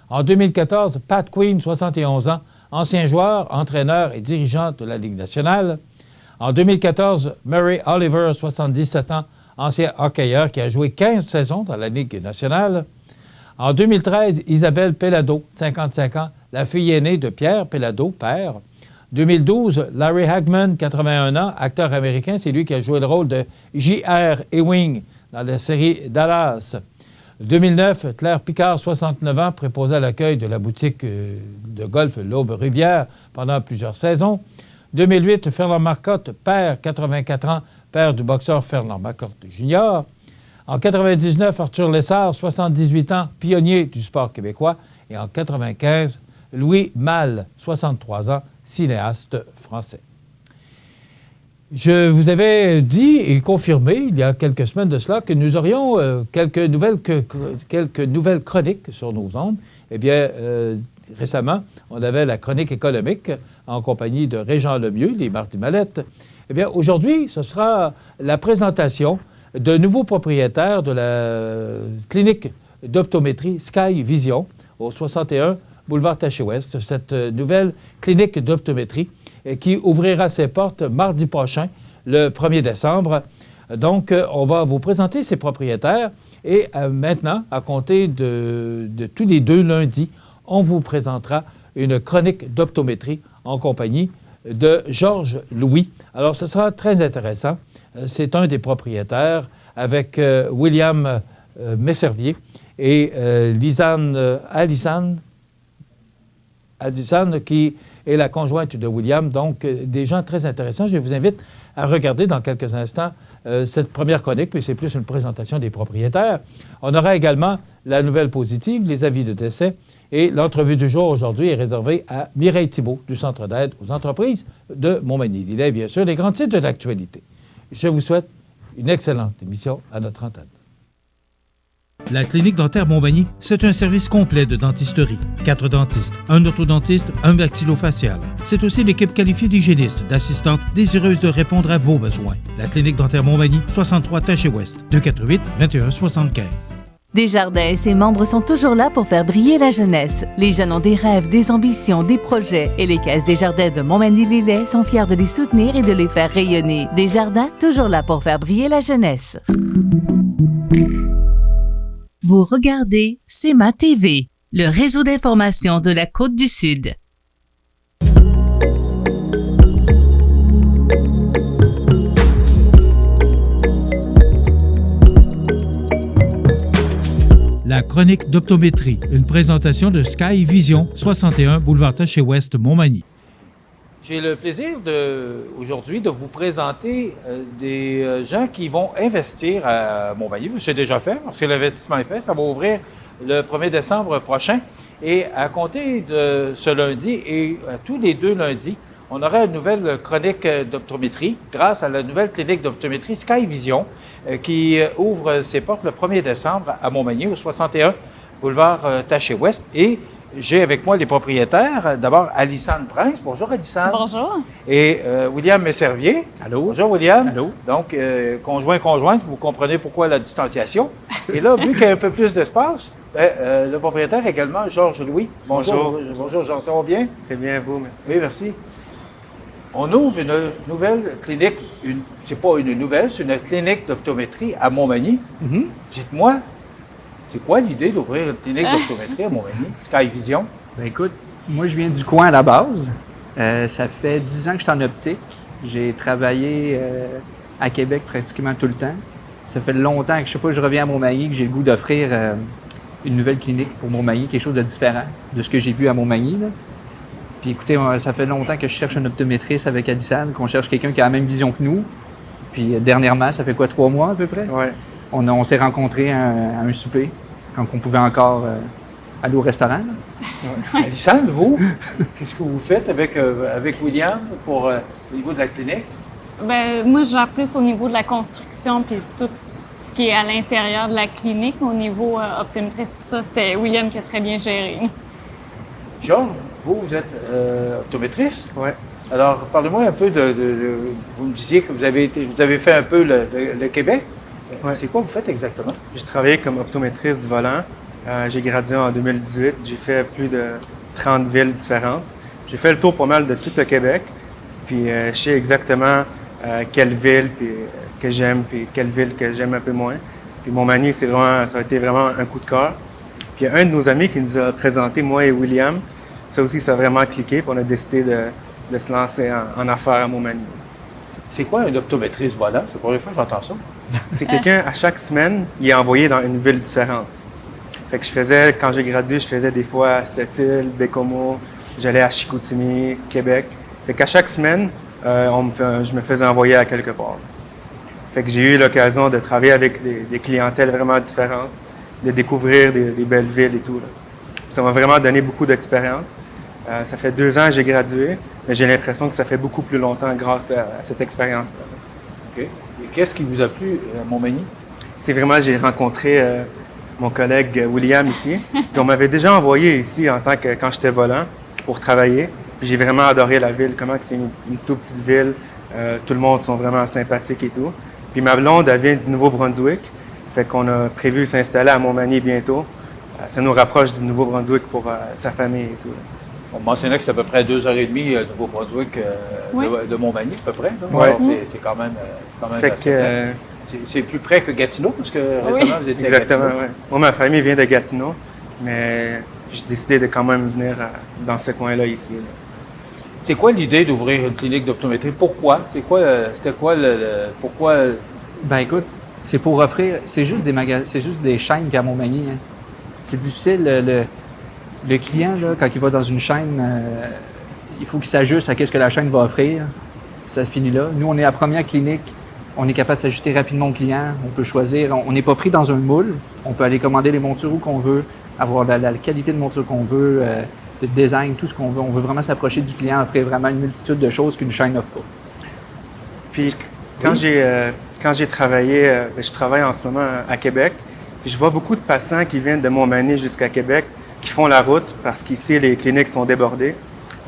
En 2014, Pat Quinn, 71 ans, ancien joueur, entraîneur et dirigeant de la Ligue nationale. En 2014, Murray Oliver, 77 ans, ancien hockeyeur qui a joué 15 saisons dans la Ligue nationale. En 2013, Isabelle Pellado, 55 ans, la fille aînée de Pierre Pellado, père. 2012, Larry Hagman, 81 ans, acteur américain, c'est lui qui a joué le rôle de J.R. Ewing dans la série Dallas. 2009, Claire Picard, 69 ans, préposée à l'accueil de la boutique de golf L'Aube-Rivière pendant plusieurs saisons. 2008, Fernand Marcotte, père, 84 ans, père du boxeur Fernand Marcotte Jr. En 99, Arthur Lessard, 78 ans, pionnier du sport québécois. Et en 95, Louis Malle, 63 ans, cinéaste français. Je vous avais dit et confirmé il y a quelques semaines de cela que nous aurions quelques nouvelles chroniques sur nos ondes. Eh bien, récemment, on avait la chronique économique en compagnie de Régent Lemieux, les Mardis Mallettes. Eh bien, aujourd'hui, ce sera la présentation de nouveaux propriétaires de la clinique d'optométrie Sky Vision au 61 boulevard Taché-Ouest. Cette nouvelle clinique d'optométrie qui ouvrira ses portes mardi prochain, le 1er décembre. Donc, on va vous présenter ces propriétaires et maintenant, à compter de tous les 2 lundis, on vous présentera une chronique d'optométrie en compagnie de Georges Louis. Alors, ce sera très intéressant. C'est un des propriétaires avec William Messervier et Alisane qui est la conjointe de William. Donc, des gens très intéressants. Je vous invite à regarder dans quelques instants cette première chronique, puis c'est plus une présentation des propriétaires. On aura également la nouvelle positive, les avis de décès, et l'entrevue du jour aujourd'hui est réservée à Mireille Thibault du Centre d'aide aux entreprises de Montmagny-Lillet, bien sûr, les grands titres de l'actualité. Je vous souhaite une excellente émission à notre antenne. La clinique dentaire Montmagny, c'est un service complet de dentisterie. 4 dentistes, un orthodontiste, un maxillofacial. C'est aussi l'équipe qualifiée d'hygiénistes, d'assistantes désireuses de répondre à vos besoins. La clinique dentaire Montmagny, 63 Taché-Ouest, 248-2175. Desjardins et ses membres sont toujours là pour faire briller la jeunesse. Les jeunes ont des rêves, des ambitions, des projets. Et les Caisses Desjardins de Montmagny-Lillet sont fiers de les soutenir et de les faire rayonner. Desjardins, toujours là pour faire briller la jeunesse. Vous regardez CEMA TV, le réseau d'information de la Côte-du-Sud. la chronique d'optométrie, une présentation de Sky Vision, 61 boulevard Taché-Ouest, Montmagny. J'ai le plaisir aujourd'hui de vous présenter des gens qui vont investir à Montmagny. C'est déjà fait, parce que l'investissement est fait. Ça va ouvrir le 1er décembre prochain. Et à compter de ce lundi et tous les 2 lundis, on aura une nouvelle chronique d'optométrie grâce à la nouvelle clinique d'optométrie Sky Vision qui ouvre ses portes le 1er décembre à Montmagny, au 61 boulevard Taché-Ouest. Et j'ai avec moi les propriétaires. D'abord, Alissane Prince. Bonjour, Alissane. Bonjour. Et William Messervier. Allô. Bonjour, William. Allô. Donc, conjointe, vous comprenez pourquoi la distanciation. Et là, vu qu'il y a un peu plus d'espace, le propriétaire également, Georges Louis. Bonjour. Bonjour, Georges. Ça va bien? Très bien, vous, merci. Oui, merci. On ouvre une nouvelle clinique. C'est pas une nouvelle, c'est une clinique d'optométrie à Montmagny. Dites-moi, c'est quoi l'idée d'ouvrir une clinique d'optométrie à Montmagny, Sky Vision? Ben écoute, moi je viens du coin à la base. Ça fait 10 ans que je suis en optique. J'ai travaillé à Québec pratiquement tout le temps. Ça fait longtemps que chaque fois que je reviens à Montmagny, que j'ai le goût d'offrir une nouvelle clinique pour Montmagny, quelque chose de différent de ce que j'ai vu à Montmagny, là. Puis écoutez, ça fait longtemps que je cherche un optométriste avec Alissane, qu'on cherche quelqu'un qui a la même vision que nous. Puis dernièrement, ça fait quoi, 3 mois à peu près? Ouais. On s'est rencontrés à un souper, quand on pouvait encore aller au restaurant. Ouais. Alissane, vous, qu'est-ce que vous faites avec William pour au niveau de la clinique? Ben, moi, je gère plus au niveau de la construction puis tout ce qui est à l'intérieur de la clinique. Au niveau optométriste, tout ça, c'était William qui a très bien géré. Georges, vous êtes optométriste? Oui. Alors, parlez-moi un peu vous me disiez que vous avez fait un peu le Québec. Ouais. C'est quoi vous faites exactement? J'ai travaillé comme optométriste du volant. J'ai gradué en 2018. J'ai fait plus de 30 villes différentes. J'ai fait le tour pas mal de tout le Québec. Puis je sais exactement quelle ville que j'aime, puis quelle ville que j'aime un peu moins. Puis Montmagny, ça a été vraiment un coup de cœur. Puis il y a un de nos amis qui nous a présenté, moi et William. Ça aussi, ça a vraiment cliqué, puis on a décidé de se lancer en affaires à Montmagny. C'est quoi un optométriste volant? C'est la première fois que j'entends ça. C'est quelqu'un, à chaque semaine, il est envoyé dans une ville différente. Fait que quand j'ai gradué, je faisais des fois à Sept-Îles, Bécomo, j'allais à Chicoutimi, Québec. Fait qu'à chaque semaine, je me faisais envoyer à quelque part. Fait que j'ai eu l'occasion de travailler avec des clientèles vraiment différentes, de découvrir des belles villes et tout, là. Ça m'a vraiment donné beaucoup d'expérience. Ça fait 2 ans que j'ai gradué, mais j'ai l'impression que ça fait beaucoup plus longtemps grâce à cette expérience-là. OK. Et qu'est-ce qui vous a plu à Montmagny? C'est vraiment, j'ai rencontré mon collègue William ici. Puis on m'avait déjà envoyé ici quand j'étais volant pour travailler. Puis j'ai vraiment adoré la ville, comment c'est une toute petite ville. Tout le monde sont vraiment sympathiques et tout. Puis ma blonde, elle vient du Nouveau-Brunswick. Fait qu'on a prévu s'installer à Montmagny bientôt. Ça nous rapproche du Nouveau-Brunswick pour sa famille et tout. On mentionnait que c'est à peu près 2h30 Nouveau-Brunswick de Montmagny, à peu près. Ouais. C'est quand même fait assez que, c'est plus près que Gatineau, parce que récemment, vous étiez exactement, à Gatineau. Ouais. Moi, ma famille vient de Gatineau, mais j'ai décidé de quand même venir dans ce coin-là ici. Là. C'est quoi l'idée d'ouvrir une clinique d'optométrie? Pourquoi? C'était quoi pourquoi? Ben écoute, c'est pour offrir, c'est juste des chaînes qu'à Montmagny. Hein. C'est difficile, le client, là, quand il va dans une chaîne, il faut qu'il s'ajuste à ce que la chaîne va offrir. Ça finit là. Nous, on est la première clinique. On est capable de s'ajuster rapidement au client. On peut choisir. On n'est pas pris dans un moule. On peut aller commander les montures où qu'on veut, avoir la qualité de monture qu'on veut, le design, tout ce qu'on veut. On veut vraiment s'approcher du client, offrir vraiment une multitude de choses qu'une chaîne n'offre pas. Puis, quand j'ai travaillé, je travaille en ce moment à Québec, puis je vois beaucoup de patients qui viennent de Montmagny jusqu'à Québec, qui font la route parce qu'ici, les cliniques sont débordées.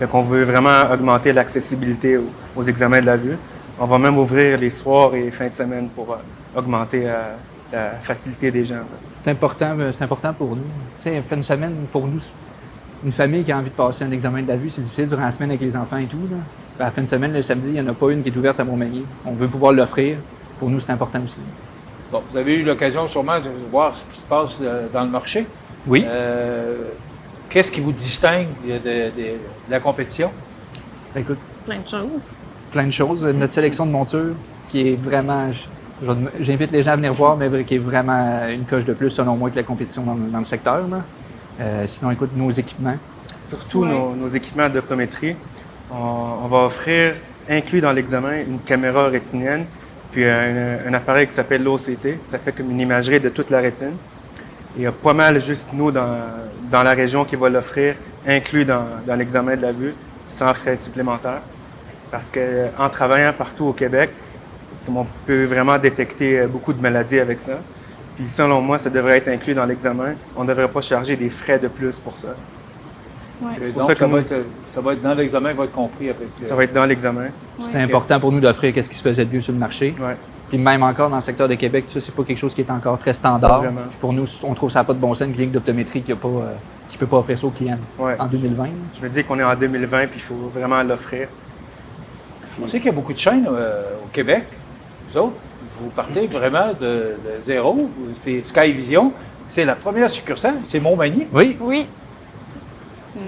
Donc, on veut vraiment augmenter l'accessibilité aux examens de la vue. On va même ouvrir les soirs et fins de semaine pour augmenter la facilité des gens. C'est important pour nous. Tu sais, fin de semaine, pour nous, une famille qui a envie de passer un examen de la vue, c'est difficile durant la semaine avec les enfants et tout. Là. À la fin de semaine, le samedi, il n'y en a pas une qui est ouverte à Montmagny. On veut pouvoir l'offrir. Pour nous, c'est important aussi. Bon, vous avez eu l'occasion sûrement de voir ce qui se passe dans le marché. Oui. Qu'est-ce qui vous distingue de la compétition? Écoute, Plein de choses. Plein de choses. Notre sélection de montures qui est vraiment J'invite les gens à venir voir, mais qui est vraiment une coche de plus, selon moi, que la compétition dans le secteur. Là. Sinon, écoute, nos équipements. Surtout nos équipements d'optométrie. On va offrir, inclus dans l'examen, une caméra rétinienne, puis un appareil qui s'appelle l'OCT. Ça fait comme une imagerie de toute la rétine. Il y a pas mal juste nous dans la région qui va l'offrir, inclus dans l'examen de la vue, sans frais supplémentaires. Parce qu'en travaillant partout au Québec, on peut vraiment détecter beaucoup de maladies avec ça. Puis selon moi, ça devrait être inclus dans l'examen. On ne devrait pas charger des frais de plus pour ça. Ouais. C'est pour ça que ça va être dans l'examen, ça va être compris avec... Ça va être dans l'examen. C'était important pour nous d'offrir ce qui se faisait de mieux sur le marché. Ouais. Puis même encore dans le secteur de Québec, ça, c'est pas quelque chose qui est encore très standard. Puis pour nous, on trouve ça n'a pas de bon sens, une clinique d'optométrie qui peut pas offrir ça aux clients en 2020. Je me dis qu'on est en 2020 puis il faut vraiment l'offrir. On sait qu'il y a beaucoup de chaînes au Québec. Vous autres, vous partez vraiment de zéro. C'est Sky Vision. C'est la première succursale. C'est Montmagny. Oui. Oui.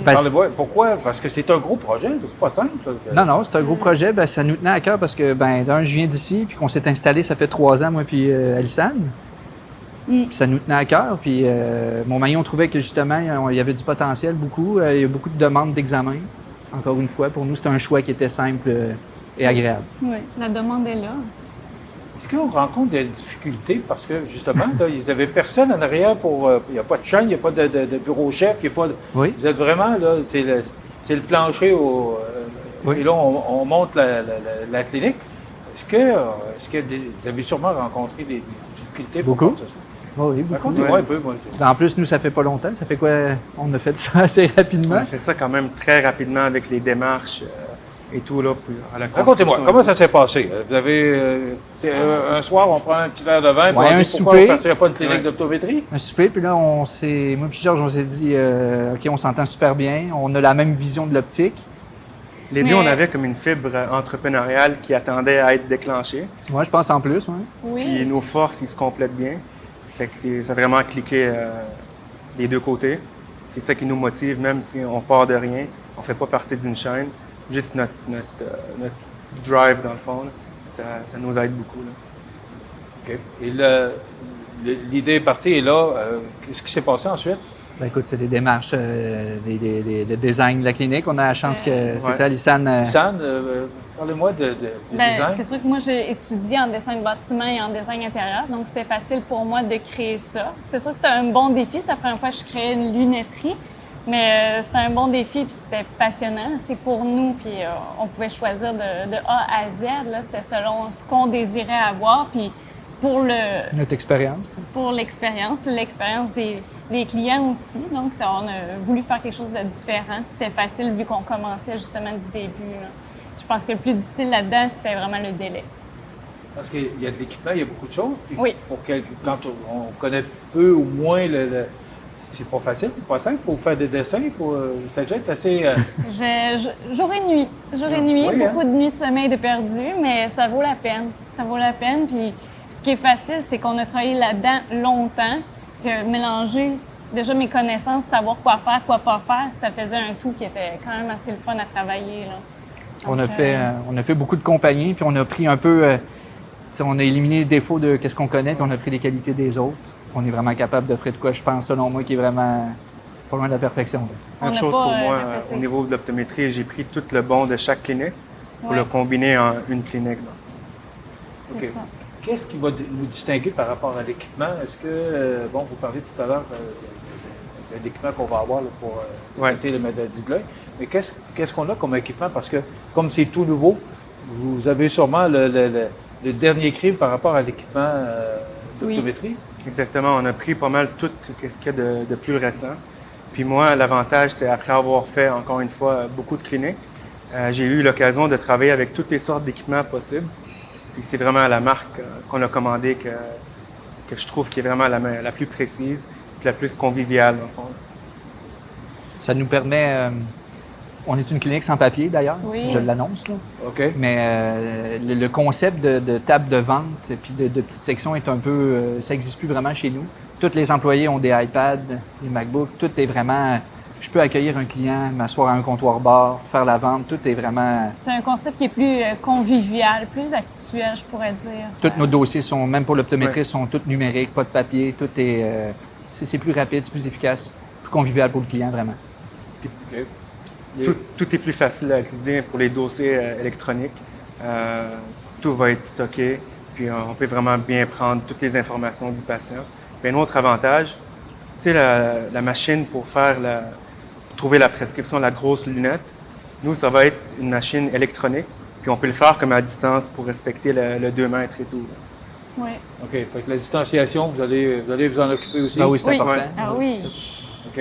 Parlez-moi. Pourquoi? Parce que c'est un gros projet. C'est pas simple. Non, c'est un gros projet. Ben, ça nous tenait à cœur parce que, d'un, je viens d'ici, puis qu'on s'est installé, ça fait 3 ans, moi, puis Alissane. Puis ça nous tenait à cœur. Puis Montmagny, on trouvait que, justement, il y avait du potentiel, beaucoup. Il y a beaucoup de demandes d'examen. Encore une fois, pour nous, c'était un choix qui était simple et agréable. Oui, la demande est là. Est-ce qu'on rencontre des difficultés parce que, justement, là, ils n'avaient personne en arrière pour... Il n'y a pas de chaîne, il n'y a pas de bureau-chef, il n'y a pas de... Oui. Vous êtes vraiment, là, c'est le plancher au... Oui. Et là, on monte la clinique. Est-ce que vous avez sûrement rencontré des difficultés? Beaucoup. Pour ça? Oui, beaucoup. Racontez-moi un peu, moi. En plus, nous, ça fait pas longtemps. Ça fait quoi? On a fait ça assez rapidement. On a fait ça quand même très rapidement avec les démarches et tout, là, à la Racontez-moi, comment ça s'est passé? Vous avez... un soir, on prend un petit verre de vin, puis on dit pourquoi on ne partirait pas une clinique d'optométrie? Un souper, puis là, moi et Georges, on s'est dit, OK, on s'entend super bien, on a la même vision de l'optique. Les deux, on avait comme une fibre entrepreneuriale qui attendait à être déclenchée. Oui, je pense en plus, oui. Puis nos forces, ils se complètent bien. Fait que ça a vraiment cliqué des deux côtés. C'est ça qui nous motive, même si on part de rien, on ne fait pas partie d'une chaîne. Juste notre drive, dans le fond, là, ça nous aide beaucoup. Là. OK. Et l'idée est partie, et là, qu'est-ce qui s'est passé ensuite? Ben, écoute, c'est des démarches, des design de la clinique. On a la chance que, c'est ça, Lissane... Lissane, parlez-moi de design. C'est sûr que moi, j'ai étudié en dessin de bâtiment et en design intérieur, donc c'était facile pour moi de créer ça. C'est sûr que c'était un bon défi. C'est la première fois que je créais une lunetterie, mais c'était un bon défi puis c'était passionnant. C'est pour nous, puis on pouvait choisir de A à Z. Là, c'était selon ce qu'on désirait avoir, puis pour notre expérience. Pour l'expérience des clients aussi. Donc, on a voulu faire quelque chose de différent. C'était facile vu qu'on commençait justement du début. Là. Je pense que le plus difficile là-dedans, c'était vraiment le délai. Parce qu'il y a de l'équipement, il y a beaucoup de choses. Puis oui. Quand on connaît peu ou moins, c'est pas facile, c'est pas simple pour faire des dessins. Ça doit être assez... Jour et nuit. Oui, beaucoup de nuits de sommeil de perdu, mais ça vaut la peine. Ça vaut la peine. Puis ce qui est facile, c'est qu'on a travaillé là-dedans longtemps, que mélanger déjà mes connaissances, savoir quoi faire, quoi pas faire, ça faisait un tout qui était quand même assez le fun à travailler. Là. Donc, on a fait beaucoup de compagnies, puis on a pris un peu... on a éliminé les défauts de ce qu'on connaît, puis on a pris les qualités des autres. On est vraiment capable d'offrir de quoi, je pense, selon moi, qui est vraiment pas loin de la perfection. Une chose pour moi, au niveau de l'optométrie, j'ai pris tout le bon de chaque clinique pour le combiner en une clinique. C'est ça. Qu'est-ce qui va nous distinguer par rapport à l'équipement? Est-ce que, vous parlez tout à l'heure de l'équipement qu'on va avoir là, pour traiter les maladies de l'œil, mais qu'est-ce qu'on a comme équipement? Parce que, comme c'est tout nouveau, vous avez sûrement le dernier cri par rapport à l'équipement d'optométrie? Oui. Exactement. On a pris pas mal tout ce qu'il y a de plus récent. Puis moi, l'avantage, c'est après avoir fait, encore une fois, beaucoup de cliniques, j'ai eu l'occasion de travailler avec toutes les sortes d'équipements possibles. Puis c'est vraiment la marque qu'on a commandée que je trouve qui est vraiment la plus précise et la plus conviviale, dans le fond. Ça nous permet... on est une clinique sans papier, d'ailleurs. Oui. Je l'annonce, là. OK. Mais le concept de table de vente et puis de petites sections est un peu... ça n'existe plus vraiment chez nous. Tous les employés ont des iPads, des MacBooks. Tout est vraiment je peux accueillir un client, m'asseoir à un comptoir bar, faire la vente. Tout est vraiment... C'est un concept qui est plus convivial, plus actuel, je pourrais dire. Tous nos dossiers sont, même pour l'optométriste, sont tous numériques, pas de papier. Tout est... c'est plus rapide, c'est plus efficace, plus convivial pour le client, vraiment. Okay. Tout est plus facile à utiliser pour les dossiers électroniques. Tout va être stocké, puis on peut vraiment bien prendre toutes les informations du patient. Puis un autre avantage, tu sais, la machine pour trouver la prescription, la grosse lunette, nous, ça va être une machine électronique, puis on peut le faire comme à distance pour respecter le 2 mètres et tout. Oui. OK. Fait que la distanciation, vous allez vous en occuper aussi? Ah oui, c'est important. Ah oui. OK.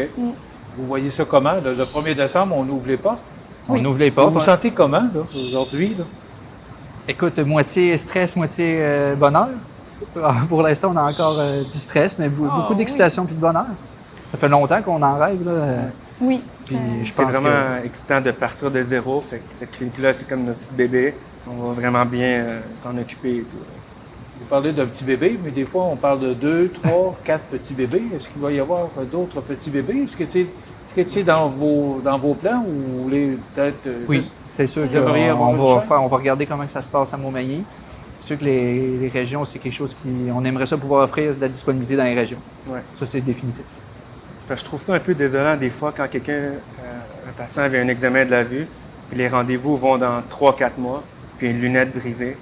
Vous voyez ça comment? Le 1er décembre, on ouvre les portes? On ouvre les portes. Vous vous sentez comment, là, aujourd'hui? Là? Écoute, moitié stress, moitié bonheur. Pour l'instant, on a encore du stress, mais beaucoup d'excitation puis de bonheur. Ça fait longtemps qu'on en rêve, là. Oui. Puis c'est vraiment excitant de partir de zéro. Fait que cette clinique-là, c'est comme notre petit bébé. On va vraiment bien s'en occuper et tout. Vous parlez d'un petit bébé, mais des fois, on parle de 2, 3, 4 petits bébés. Est-ce qu'il va y avoir d'autres petits bébés? Est-ce que c'est dans vos plans ou vous voulez peut-être... Oui, c'est sûr qu'on va regarder comment ça se passe à Montmagny. C'est sûr que les régions, c'est quelque chose on aimerait ça pouvoir offrir de la disponibilité dans les régions. Ouais. Ça, c'est définitif. Je trouve ça un peu désolant des fois quand un patient avait un examen de la vue, puis les rendez-vous vont dans 3-4 mois, puis une lunette brisée.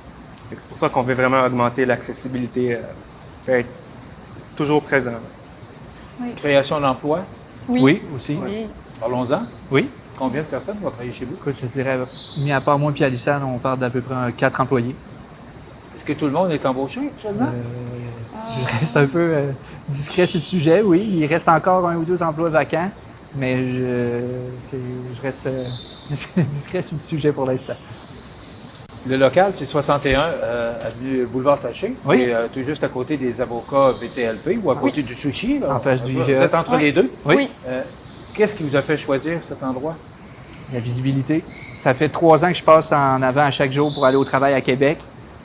C'est pour ça qu'on veut vraiment augmenter l'accessibilité, être toujours présent. Oui. Création d'emplois? Oui, aussi. Oui. Parlons-en. Oui. Combien de personnes vont travailler chez vous? Écoute, je dirais, mis à part moi et Alissane, on parle d'à peu près 4 employés. Est-ce que tout le monde est embauché actuellement? Je reste un peu discret sur le sujet, oui. Il reste encore 1 ou 2 emplois vacants, mais je reste discret sur le sujet pour l'instant. Le local, c'est 61 avenue Boulevard Taché. Oui. C'est tout juste à côté des avocats BTLP ou à côté du sushi. Là. En face du IGA. Vous êtes entre les deux? Oui. Qu'est-ce qui vous a fait choisir cet endroit? La visibilité. Ça fait 3 ans que je passe en avant à chaque jour pour aller au travail à Québec.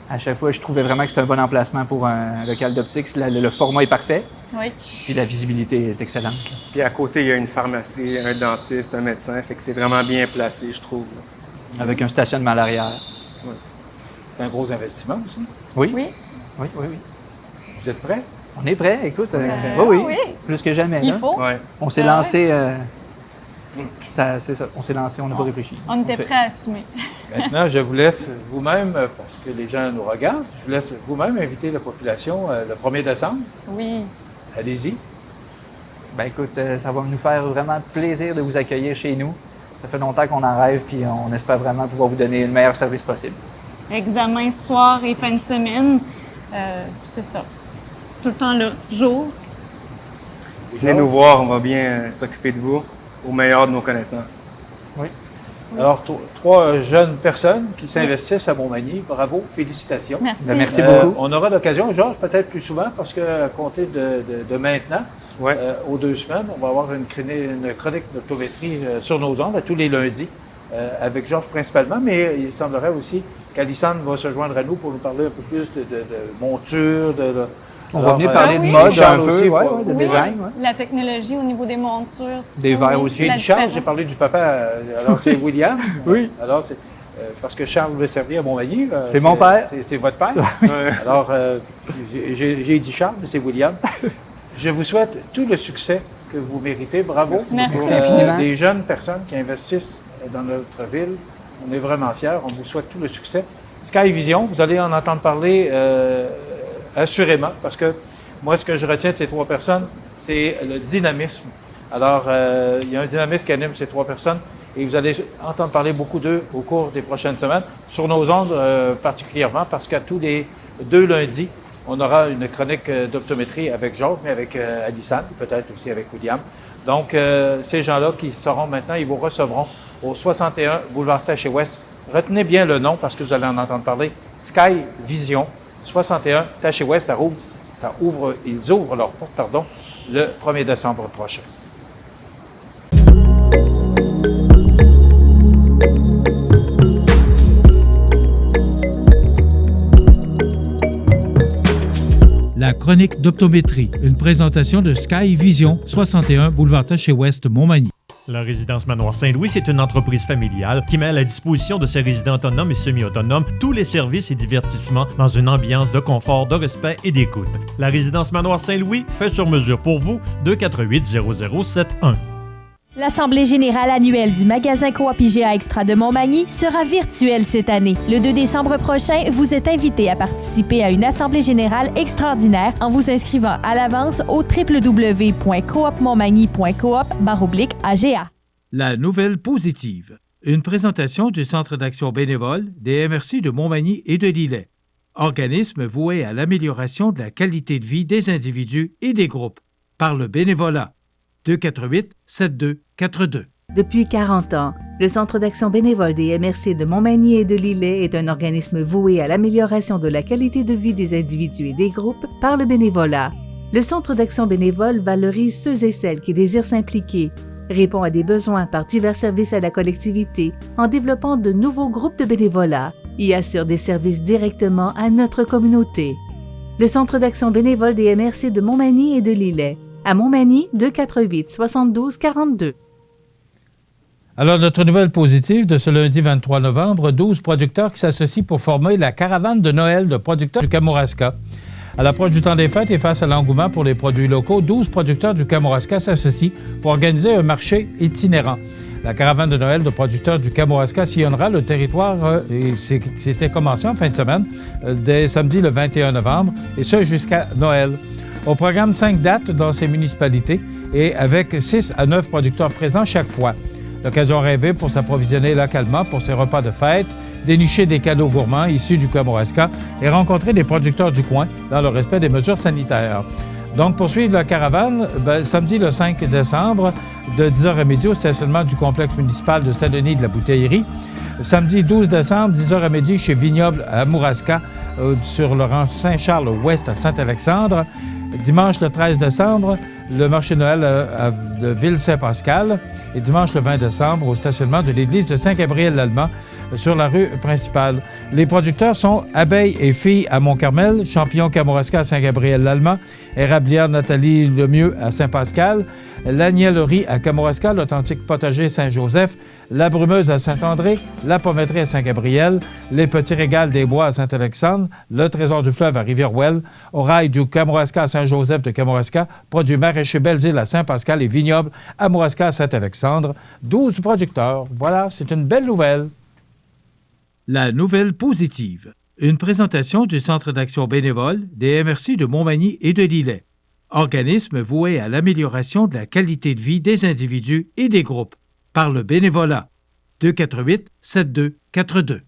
À chaque fois, je trouvais vraiment que c'était un bon emplacement pour un local d'optique. Le format est parfait. Oui. Puis la visibilité est excellente. Puis à côté, il y a une pharmacie, un dentiste, un médecin. Fait que c'est vraiment bien placé, je trouve. Avec un stationnement à l'arrière. Oui. C'est un gros investissement aussi. Oui. Oui. Oui, oui, oui. Vous êtes prêts? On est prêts, écoute. Oui. Plus que jamais. Il là. faut. Ouais. On s'est lancé... c'est ça. On s'est lancé, on n'a pas réfléchi. On était prêts à assumer. Maintenant, je vous laisse vous-même, parce que les gens nous regardent, je vous laisse vous-même inviter la population le 1er décembre. Oui. Allez-y. Ben écoute, ça va nous faire vraiment plaisir de vous accueillir chez nous. Ça fait longtemps qu'on en rêve, puis on espère vraiment pouvoir vous donner le meilleur service possible. Examen soir et fin de semaine, c'est ça. Tout le temps là, jour. Venez nous voir, on va bien s'occuper de vous au meilleur de nos connaissances. Oui. Alors, 3 jeunes personnes qui s'investissent à Montmagny. Bravo, félicitations. Merci. Ben, merci beaucoup. On aura l'occasion, Georges, peut-être plus souvent, parce qu'à compter de maintenant, aux 2 semaines, on va avoir une chronique d'optométrie sur nos ondes à tous les lundis, avec Georges principalement, mais il semblerait aussi qu'Alissane va se joindre à nous pour nous parler un peu plus de monture, On va venir parler de mode Charles un peu, aussi, de design. Ouais. La technologie au niveau des montures. Des verres aussi. J'ai dit Charles, j'ai parlé du papa. Alors, c'est William. Oui. Alors, c'est parce que Charles veut servir à Montmagny. C'est mon père. C'est votre père. Alors, j'ai dit Charles, mais c'est William. Je vous souhaite tout le succès que vous méritez. Bravo. Merci infiniment. Des jeunes personnes qui investissent dans notre ville. On est vraiment fiers. On vous souhaite tout le succès. Sky Vision, vous allez en entendre parler assurément, parce que moi, ce que je retiens de ces 3 personnes, c'est le dynamisme. Alors, il y a un dynamisme qui anime ces 3 personnes et vous allez entendre parler beaucoup d'eux au cours des prochaines semaines, sur nos ondes particulièrement, parce qu'à tous les 2 lundis, on aura une chronique d'optométrie avec Georges, mais avec Alissane, peut-être aussi avec William. Donc, ces gens-là qui seront maintenant, ils vous recevront au 61 Boulevard Taché-Ouest. Retenez bien le nom parce que vous allez en entendre parler. Sky Vision, 61 Taché-Ouest, ils ouvrent leurs portes, le 1er décembre prochain. La chronique d'optométrie, une présentation de Sky Vision, 61 Boulevard Taché-Ouest, Montmagny. La résidence Manoir Saint-Louis, c'est une entreprise familiale qui met à la disposition de ses résidents autonomes et semi-autonomes tous les services et divertissements dans une ambiance de confort, de respect et d'écoute. La résidence Manoir Saint-Louis fait sur mesure pour vous, 248-0071. L'Assemblée générale annuelle du magasin Coop IGA Extra de Montmagny sera virtuelle cette année. Le 2 décembre prochain, vous êtes invité à participer à une Assemblée générale extraordinaire en vous inscrivant à l'avance au www.coopmontmagny.coop/AGA. La nouvelle positive. Une présentation du Centre d'action bénévole des MRC de Montmagny et de Lillet. Organisme voué à l'amélioration de la qualité de vie des individus et des groupes par le bénévolat. 248-7242. Depuis 40 ans, le Centre d'action bénévole des MRC de Montmagny et de Lillet est un organisme voué à l'amélioration de la qualité de vie des individus et des groupes par le bénévolat. Le Centre d'action bénévole valorise ceux et celles qui désirent s'impliquer, répond à des besoins par divers services à la collectivité en développant de nouveaux groupes de bénévolat et assure des services directement à notre communauté. Le Centre d'action bénévole des MRC de Montmagny et de Lillet. À Montmagny, 248-7242. Alors, notre nouvelle positive de ce lundi 23 novembre, 12 producteurs qui s'associent pour former la caravane de Noël de producteurs du Kamouraska. À l'approche du temps des fêtes et face à l'engouement pour les produits locaux, 12 producteurs du Kamouraska s'associent pour organiser un marché itinérant. La caravane de Noël de producteurs du Kamouraska sillonnera le territoire et c'était commencé en fin de semaine, dès samedi le 21 novembre, et ce jusqu'à Noël. Au programme 5 dates dans ces municipalités et avec 6 à 9 producteurs présents chaque fois. L'occasion rêvée pour s'approvisionner localement pour ses repas de fête, dénicher des cadeaux gourmands issus du Kamouraska et rencontrer des producteurs du coin dans le respect des mesures sanitaires. Donc, pour suivre la caravane, samedi le 5 décembre, de 10h à midi au stationnement du complexe municipal de Saint-Denis de la Bouteillerie. Samedi 12 décembre, 10h à midi chez Vignoble à Mouraska, sur le rang Saint-Charles-Ouest à Saint-Alexandre. Dimanche le 13 décembre, le marché de Noël de Ville-Saint-Pascal. Et dimanche le 20 décembre, au stationnement de l'église de Saint-Gabriel-l'Allemand sur la rue principale. Les producteurs sont Abeilles et Filles à Mont-Carmel, Champion Kamouraska à Saint-Gabriel-l'Allemand, Érablière Nathalie Lemieux à Saint-Pascal, l'Agnellerie à Kamouraska, l'Authentique Potager Saint-Joseph, la Brumeuse à Saint-André, la Pommetterie à Saint-Gabriel, les Petits Régals des Bois à Saint-Alexandre, le Trésor du Fleuve à Rivière-Ouelle, Oraille du Kamouraska à Saint-Joseph de Kamouraska, produits maraîchers Belles-Îles à Saint-Pascal et Vignoble à Mouraska à Saint-Alexandre. 12 producteurs. Voilà, c'est une belle nouvelle. La nouvelle positive. Une présentation du Centre d'action bénévole des MRC de Montmagny et de Lillet. Organisme voué à l'amélioration de la qualité de vie des individus et des groupes par le bénévolat. 248-7242.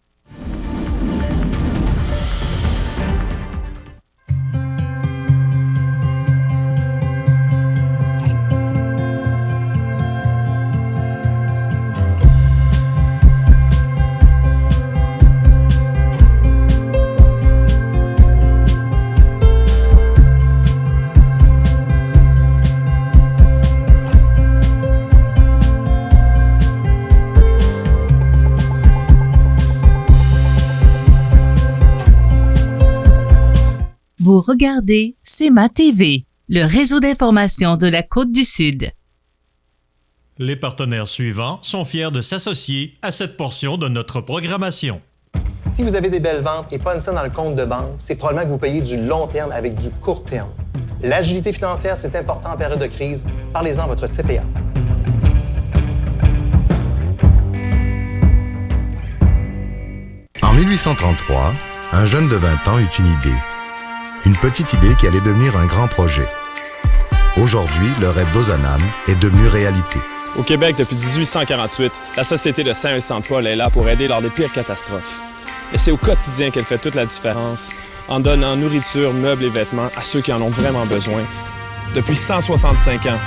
Vous regardez CEMA TV, le réseau d'information de la Côte-du-Sud. Les partenaires suivants sont fiers de s'associer à cette portion de notre programmation. Si vous avez des belles ventes et pas une scène dans le compte de banque, c'est probablement que vous payez du long terme avec du court terme. L'agilité financière, c'est important en période de crise. Parlez-en à votre CPA. En 1833, un jeune de 20 ans eut une idée. Une petite idée qui allait devenir un grand projet. Aujourd'hui, le rêve d'Ozanam est devenu réalité. Au Québec, depuis 1848, la Société de Saint-Vincent-de-Paul est là pour aider lors des pires catastrophes. Et c'est au quotidien qu'elle fait toute la différence, en donnant nourriture, meubles et vêtements à ceux qui en ont vraiment besoin. Depuis 165 ans.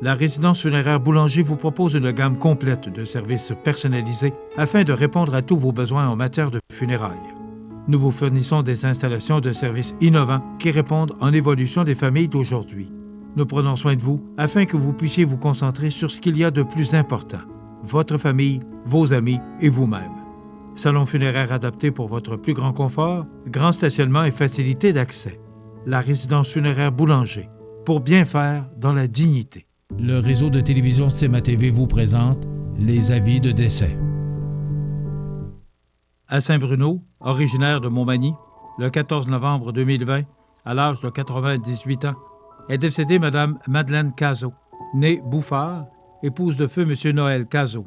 La résidence funéraire Boulanger vous propose une gamme complète de services personnalisés afin de répondre à tous vos besoins en matière de funérailles. Nous vous fournissons des installations de services innovants qui répondent en évolution des familles d'aujourd'hui. Nous prenons soin de vous afin que vous puissiez vous concentrer sur ce qu'il y a de plus important, votre famille, vos amis et vous-même. Salon funéraire adapté pour votre plus grand confort, grand stationnement et facilité d'accès. La résidence funéraire Boulanger, pour bien faire dans la dignité. Le réseau de télévision CMA-TV vous présente les avis de décès. À Saint-Bruno, originaire de Montmagny, le 14 novembre 2020, à l'âge de 98 ans, est décédée Mme Madeleine Cazot, née Bouffard, épouse de feu M. Noël Cazot.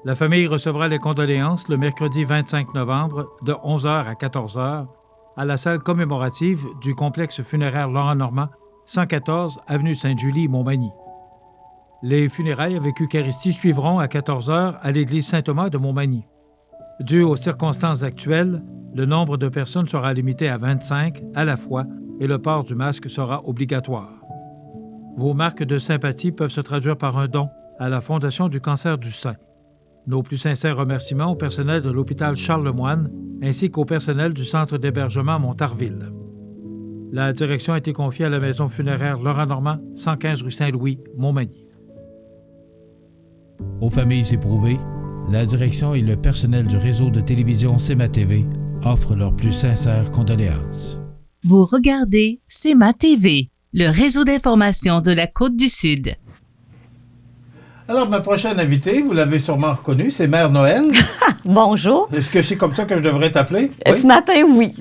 La famille recevra les condoléances le mercredi 25 novembre de 11h à 14h à la salle commémorative du complexe funéraire Laurent-Normand, 114 avenue Sainte-Julie, Montmagny. Les funérailles avec Eucharistie suivront à 14h à l'église Saint-Thomas de Montmagny. Dû aux circonstances actuelles, le nombre de personnes sera limité à 25 à la fois et le port du masque sera obligatoire. Vos marques de sympathie peuvent se traduire par un don à la Fondation du cancer du sein. Nos plus sincères remerciements au personnel de l'hôpital Charles-Lemoine ainsi qu'au personnel du centre d'hébergement Montarville. La direction a été confiée à la maison funéraire Laurent-Normand, 115 rue Saint-Louis, Montmagny. Aux familles éprouvées, la direction et le personnel du réseau de télévision CMA-TV offrent leurs plus sincères condoléances. Vous regardez CMA-TV, le réseau d'information de la Côte-du-Sud. Alors, ma prochaine invitée, vous l'avez sûrement reconnue, c'est Mère Noël. Bonjour. Est-ce que c'est comme ça que je devrais t'appeler? Ce matin, oui.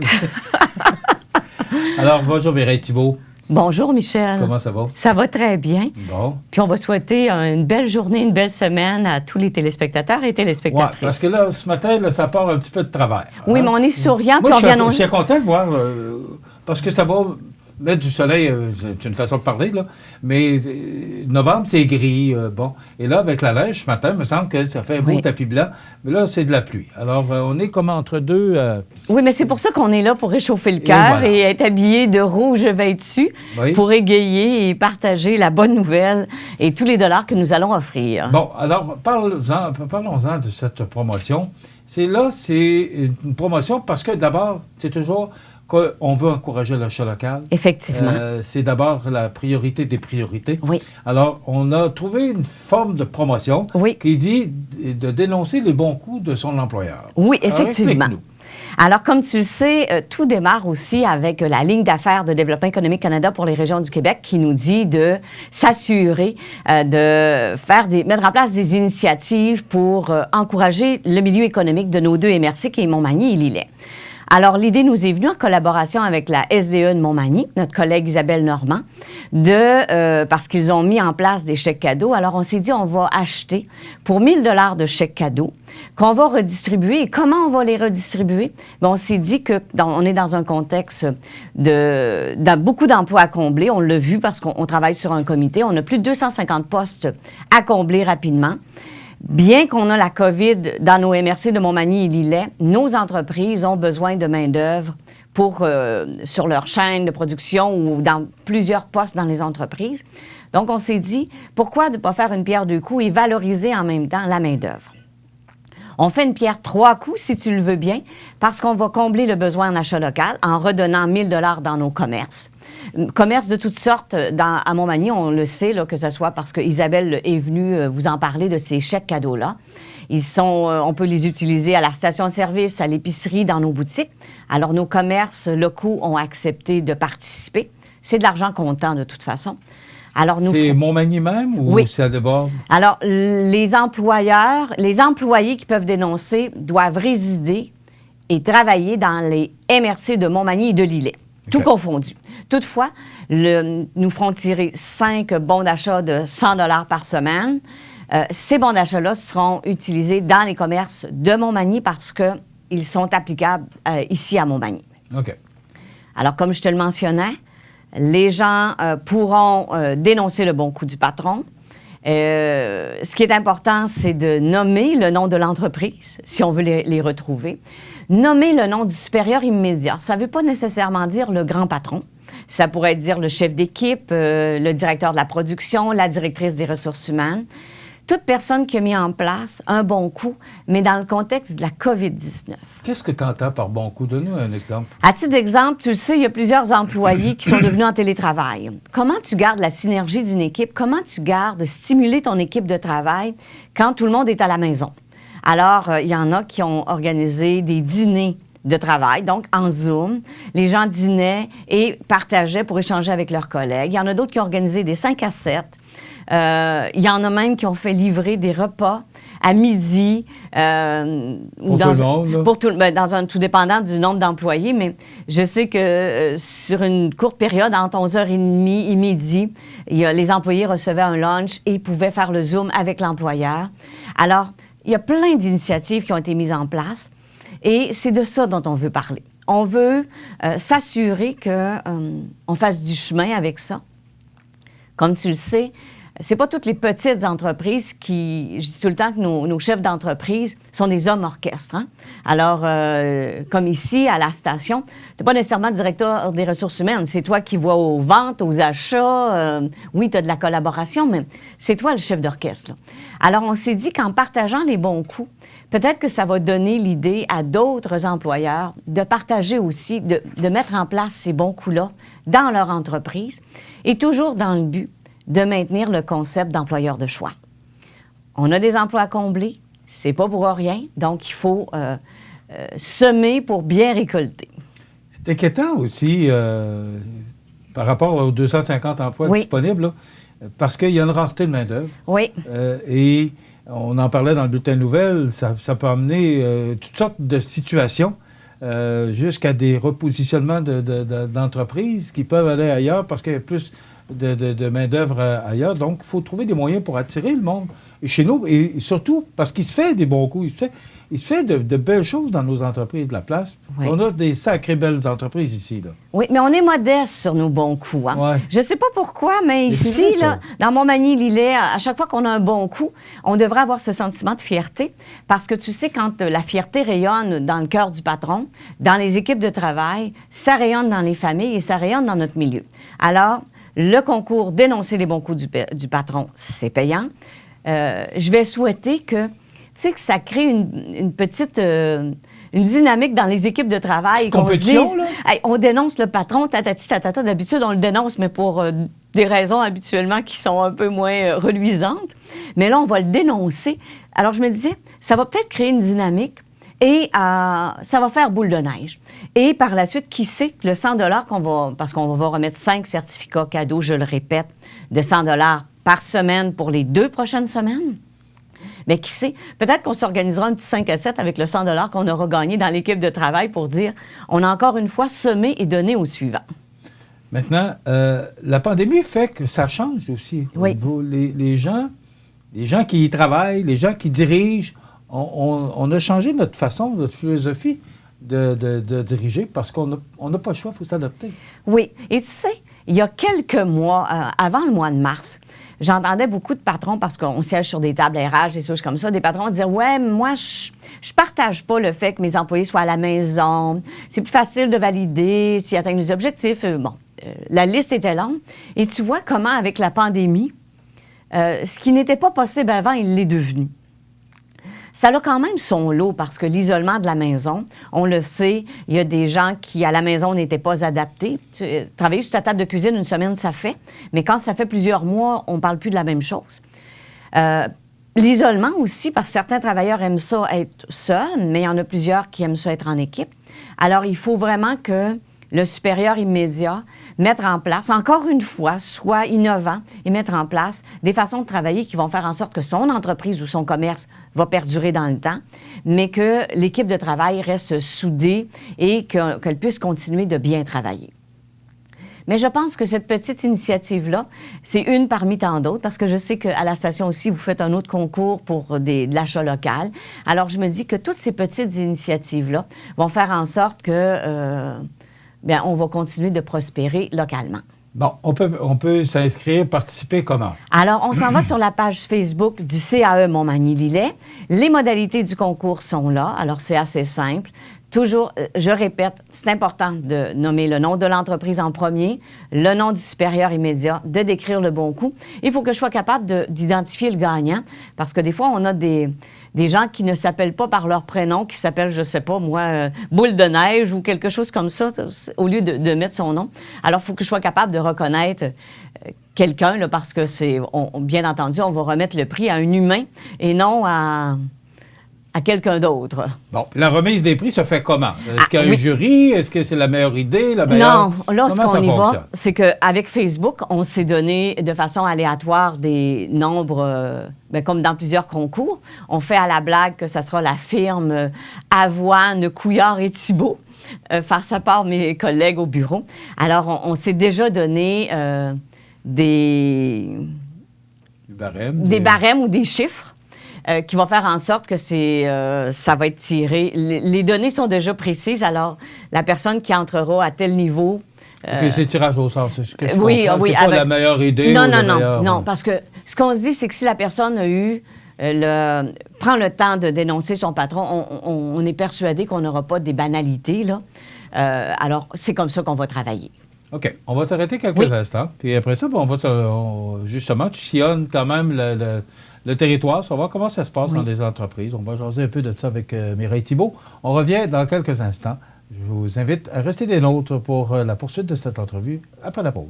Alors, bonjour Mireille Thibault. Bonjour Michel. Comment ça va? Ça va très bien. Bon. Puis on va souhaiter une belle journée, une belle semaine à tous les téléspectateurs et téléspectatrices. Oui, parce que là, ce matin, là, ça part un petit peu de travers. Oui, mais on est souriant. Moi, je suis content de voir, parce que ça va mettre du soleil, c'est une façon de parler, là, mais novembre, c'est gris, bon. Et là, avec la neige, ce matin, il me semble que ça fait un beau tapis blanc, mais là, c'est de la pluie. Alors, on est comme entre deux... Oui, mais c'est pour ça qu'on est là, pour réchauffer le cœur et être habillé de rouge vêtu, pour égayer et partager la bonne nouvelle et tous les dollars que nous allons offrir. Bon, alors, parlons-en de cette promotion. C'est une promotion parce que d'abord, c'est toujours... qu'on veut encourager l'achat local. Effectivement. C'est d'abord la priorité des priorités. Oui. Alors, on a trouvé une forme de promotion qui dit de dénoncer les bons coups de son employeur. Oui, effectivement. Alors, alors, comme tu le sais, tout démarre aussi avec la ligne d'affaires de Développement économique Canada pour les régions du Québec qui nous dit de s'assurer de mettre en place des initiatives pour encourager le milieu économique de nos deux MRC qui est Montmagny et Lillet. Alors, l'idée nous est venue en collaboration avec la SDE de Montmagny, notre collègue Isabelle Normand, parce qu'ils ont mis en place des chèques cadeaux. Alors, on s'est dit, on va acheter pour 1 000 $ de chèques cadeaux qu'on va redistribuer. Et comment on va les redistribuer? Bien, on s'est dit on est dans un contexte de beaucoup d'emplois à combler. On l'a vu parce qu'on travaille sur un comité. On a plus de 250 postes à combler rapidement. Bien qu'on a la COVID dans nos MRC de Montmagny et Lillet, nos entreprises ont besoin de main-d'œuvre sur leur chaîne de production ou dans plusieurs postes dans les entreprises. Donc, on s'est dit, pourquoi ne pas faire une pierre deux coups et valoriser en même temps la main-d'œuvre? On fait une pierre 3 coups, si tu le veux bien, parce qu'on va combler le besoin en achat local en redonnant 1 000 $ dans nos commerces. Commerces de toutes sortes à Montmagny, on le sait, là, que ce soit parce que Isabelle est venue vous en parler de ces chèques cadeaux-là. On peut les utiliser à la station-service, à l'épicerie, dans nos boutiques. Alors, nos commerces locaux ont accepté de participer. C'est de l'argent comptant, de toute façon. Alors, c'est Montmagny même ou ça déborde? Alors, les employés qui peuvent dénoncer doivent résider et travailler dans les MRC de Montmagny et de Lillet, tout confondu. Toutefois, nous ferons tirer 5 bons d'achat de 100 $ par semaine. Ces bons d'achat-là seront utilisés dans les commerces de Montmagny parce qu'ils sont applicables ici à Montmagny. OK. Alors, comme je te le mentionnais, les gens pourront dénoncer le bon coup du patron. Ce qui est important, c'est de nommer le nom de l'entreprise, si on veut les retrouver. Nommer le nom du supérieur immédiat. Ça ne veut pas nécessairement dire le grand patron. Ça pourrait dire le chef d'équipe, le directeur de la production, la directrice des ressources humaines. Toute personne qui a mis en place un bon coup, mais dans le contexte de la COVID-19. Qu'est-ce que tu entends par bon coup? Donne-nous un exemple. À titre d'exemple, tu le sais, il y a plusieurs employés qui sont devenus en télétravail. Comment tu gardes la synergie d'une équipe? Comment tu gardes stimuler ton équipe de travail quand tout le monde est à la maison? Alors, il y en a qui ont organisé des dîners de travail, donc en Zoom. Les gens dînaient et partageaient pour échanger avec leurs collègues. Il y en a d'autres qui ont organisé des 5 à 7. Il y en a même qui ont fait livrer des repas à midi. Pour tout le monde? Pour tout dépendant du nombre d'employés, mais je sais que sur une courte période, entre 11h30 et midi, les employés recevaient un lunch et pouvaient faire le Zoom avec l'employeur. Alors, il y a plein d'initiatives qui ont été mises en place et c'est de ça dont on veut parler. On veut s'assurer qu'on fasse du chemin avec ça. Comme tu le sais, c'est pas toutes les petites entreprises qui... Je dis tout le temps que nos chefs d'entreprise sont des hommes orchestres. Hein? Alors, comme ici, à la station, t'es pas nécessairement directeur des ressources humaines. C'est toi qui vois aux ventes, aux achats. Oui, tu as de la collaboration, mais c'est toi le chef d'orchestre. Là. Alors, on s'est dit qu'en partageant les bons coups, peut-être que ça va donner l'idée à d'autres employeurs de partager aussi, de mettre en place ces bons coups-là dans leur entreprise et toujours dans le but de maintenir le concept d'employeur de choix. On a des emplois à combler, c'est pas pour rien, donc il faut semer pour bien récolter. C'est inquiétant aussi par rapport aux 250 emplois disponibles, là, parce qu'il y a une rareté de main-d'œuvre. Oui. Et on en parlait dans le bulletin de nouvelles, ça peut amener toutes sortes de situations jusqu'à des repositionnements d'entreprises qui peuvent aller ailleurs parce qu'il y a plus de main-d'œuvre ailleurs. Donc, il faut trouver des moyens pour attirer le monde chez nous. Et surtout, parce qu'il se fait des bons coups. Il se fait de belles choses dans nos entreprises de la place. Oui. On a des sacrées belles entreprises ici, là. Oui, mais on est modeste sur nos bons coups. Hein? Ouais. Je ne sais pas pourquoi, mais ici, vrai, là, dans Montmagny-Lillet, à chaque fois qu'on a un bon coup, on devrait avoir ce sentiment de fierté. Parce que tu sais, quand la fierté rayonne dans le cœur du patron, dans les équipes de travail, ça rayonne dans les familles et ça rayonne dans notre milieu. Alors, le concours Dénoncer les bons coups du patron, c'est payant. Je vais souhaiter que, tu sais, que ça crée une petite une dynamique dans les équipes de travail. Qu'on se dise, hey, on dénonce le patron, tatati, tatata. D'habitude, on le dénonce, mais pour des raisons habituellement qui sont un peu moins reluisantes. Mais là, on va le dénoncer. Alors, je me disais, ça va peut-être créer une dynamique. Et ça va faire boule de neige. Et par la suite, qui sait que le 100 parce qu'on va remettre 5 certificats cadeaux, je le répète, de 100 par semaine pour les 2 prochaines semaines. Mais qui sait, peut-être qu'on s'organisera un petit 5 à 7 avec le 100 qu'on aura gagné dans l'équipe de travail pour dire, on a encore une fois semé et donné au suivant. Maintenant, la pandémie fait que ça change aussi. Oui. Les gens qui y travaillent, les gens qui dirigent, on a changé notre façon, notre philosophie de diriger parce qu'on n'a pas le choix, il faut s'adapter. Oui. Et tu sais, il y a quelques mois, avant le mois de mars, j'entendais beaucoup de patrons, parce qu'on siège sur des tables RH, des choses comme ça, des patrons disaient « Ouais, moi, je partage pas le fait que mes employés soient à la maison. C'est plus facile de valider s'ils atteignent les objectifs. » Bon, la liste était longue. Et tu vois comment, avec la pandémie, ce qui n'était pas possible avant, il l'est devenu. Ça a quand même son lot parce que l'isolement de la maison, on le sait, il y a des gens qui, à la maison, n'étaient pas adaptés. Travailler sur ta table de cuisine une semaine, ça fait. Mais quand ça fait plusieurs mois, on ne parle plus de la même chose. L'isolement aussi, parce que certains travailleurs aiment ça être seuls, mais il y en a plusieurs qui aiment ça être en équipe. Alors, il faut vraiment que le supérieur immédiat mettre en place, encore une fois, soit innovant et mettre en place des façons de travailler qui vont faire en sorte que son entreprise ou son commerce va perdurer dans le temps, mais que l'équipe de travail reste soudée et qu'elle puisse continuer de bien travailler. Mais je pense que cette petite initiative-là, c'est une parmi tant d'autres, parce que je sais qu'à la station aussi, vous faites un autre concours pour de l'achat local. Alors, je me dis que toutes ces petites initiatives-là vont faire en sorte que bien, on va continuer de prospérer localement. Bon, on peut s'inscrire, participer comment? Alors, on s'en va sur la page Facebook du CAE Montmagny-Lillet. Les modalités du concours sont là, alors c'est assez simple. Toujours, je répète, c'est important de nommer le nom de l'entreprise en premier, le nom du supérieur immédiat, de décrire le bon coup. Il faut que je sois capable d'identifier le gagnant, parce que des fois, on a des gens qui ne s'appellent pas par leur prénom, qui s'appellent, je sais pas, moi, Boule de neige ou quelque chose comme ça, au lieu de mettre son nom. Alors, il faut que je sois capable de reconnaître quelqu'un, là, parce que bien entendu, on va remettre le prix à un humain et non à à quelqu'un d'autre. Bon, la remise des prix se fait comment? Est-ce qu'il y a un jury? Est-ce que c'est la meilleure idée? Non, là, ce qu'on y va, c'est qu'avec Facebook, on s'est donné de façon aléatoire des nombres, comme dans plusieurs concours. On fait à la blague que ça sera la firme Avoine, Couillard et Thibault, faire ça par mes collègues au bureau. Alors, on s'est déjà donné des barèmes ou des chiffres. Qui va faire en sorte que ça va être tiré. Les données sont déjà précises, alors la personne qui entrera à tel niveau... c'est tirage au sort, c'est ce que je comprends. Oui, c'est pas la meilleure idée. Non, parce que ce qu'on se dit, c'est que si la personne a eu prend le temps de dénoncer son patron, on est persuadé qu'on n'aura pas des banalités, là. Alors, c'est comme ça qu'on va travailler. OK. On va s'arrêter quelques instants. Puis après ça, justement, tu sillonnes quand même le territoire, savoir comment ça se passe dans les entreprises. On va jaser un peu de ça avec Mireille Thibault. On revient dans quelques instants. Je vous invite à rester des nôtres pour la poursuite de cette entrevue après la pause.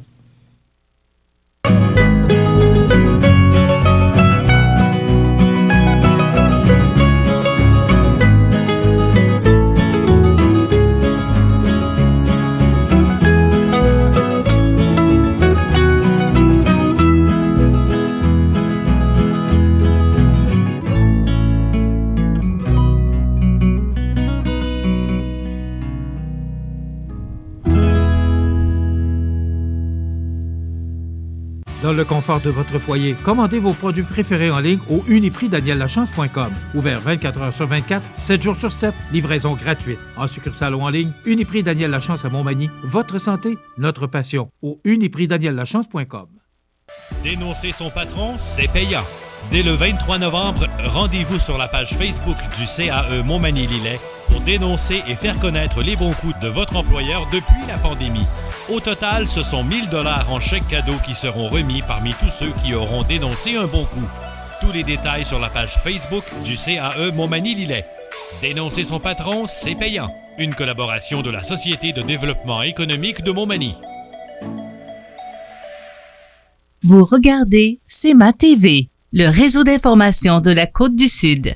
Dans le confort de votre foyer, commandez vos produits préférés en ligne au uniprixdaniellachance.com. Ouvert 24 heures sur 24, 7 jours sur 7, livraison gratuite. En succursale ou en ligne, Uniprix Daniel Lachance à Montmagny. Votre santé, notre passion. Au uniprixdaniellachance.com. Dénoncer son patron, c'est payant. Dès le 23 novembre, rendez-vous sur la page Facebook du CAE Montmagny-Lillet pour dénoncer et faire connaître les bons coups de votre employeur depuis la pandémie. Au total, ce sont 1 000 $ en chèque cadeau qui seront remis parmi tous ceux qui auront dénoncé un bon coup. Tous les détails sur la page Facebook du CAE Montmagny-Lillet. Dénoncer son patron, c'est payant. Une collaboration de la Société de développement économique de Montmagny. Vous regardez CEMA TV, le réseau d'information de la Côte-du-Sud.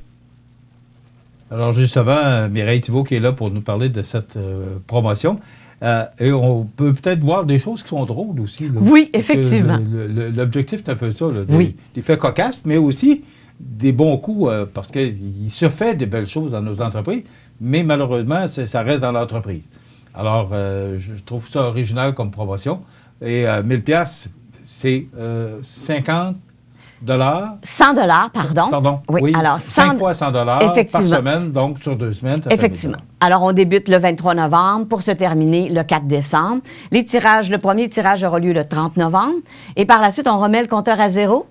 Alors justement, Mireille Thibault qui est là pour nous parler de cette promotion. Et on peut peut-être voir des choses qui sont drôles aussi. Là. Oui, effectivement. L'objectif, c'est un peu ça. Là, des faits cocasses, mais aussi des bons coups, parce qu'il se fait des belles choses dans nos entreprises, mais malheureusement, ça reste dans l'entreprise. Alors, je trouve ça original comme promotion. Et 1000 $, c'est 50 $. 100 $, pardon. Pardon. Oui, alors 5 fois 100 $ par semaine, donc sur 2 semaines. Ça effectivement. Fait alors, on débute le 23 novembre pour se terminer le 4 décembre. Le premier tirage aura lieu le 30 novembre. Et par la suite, on remet le compteur à zéro.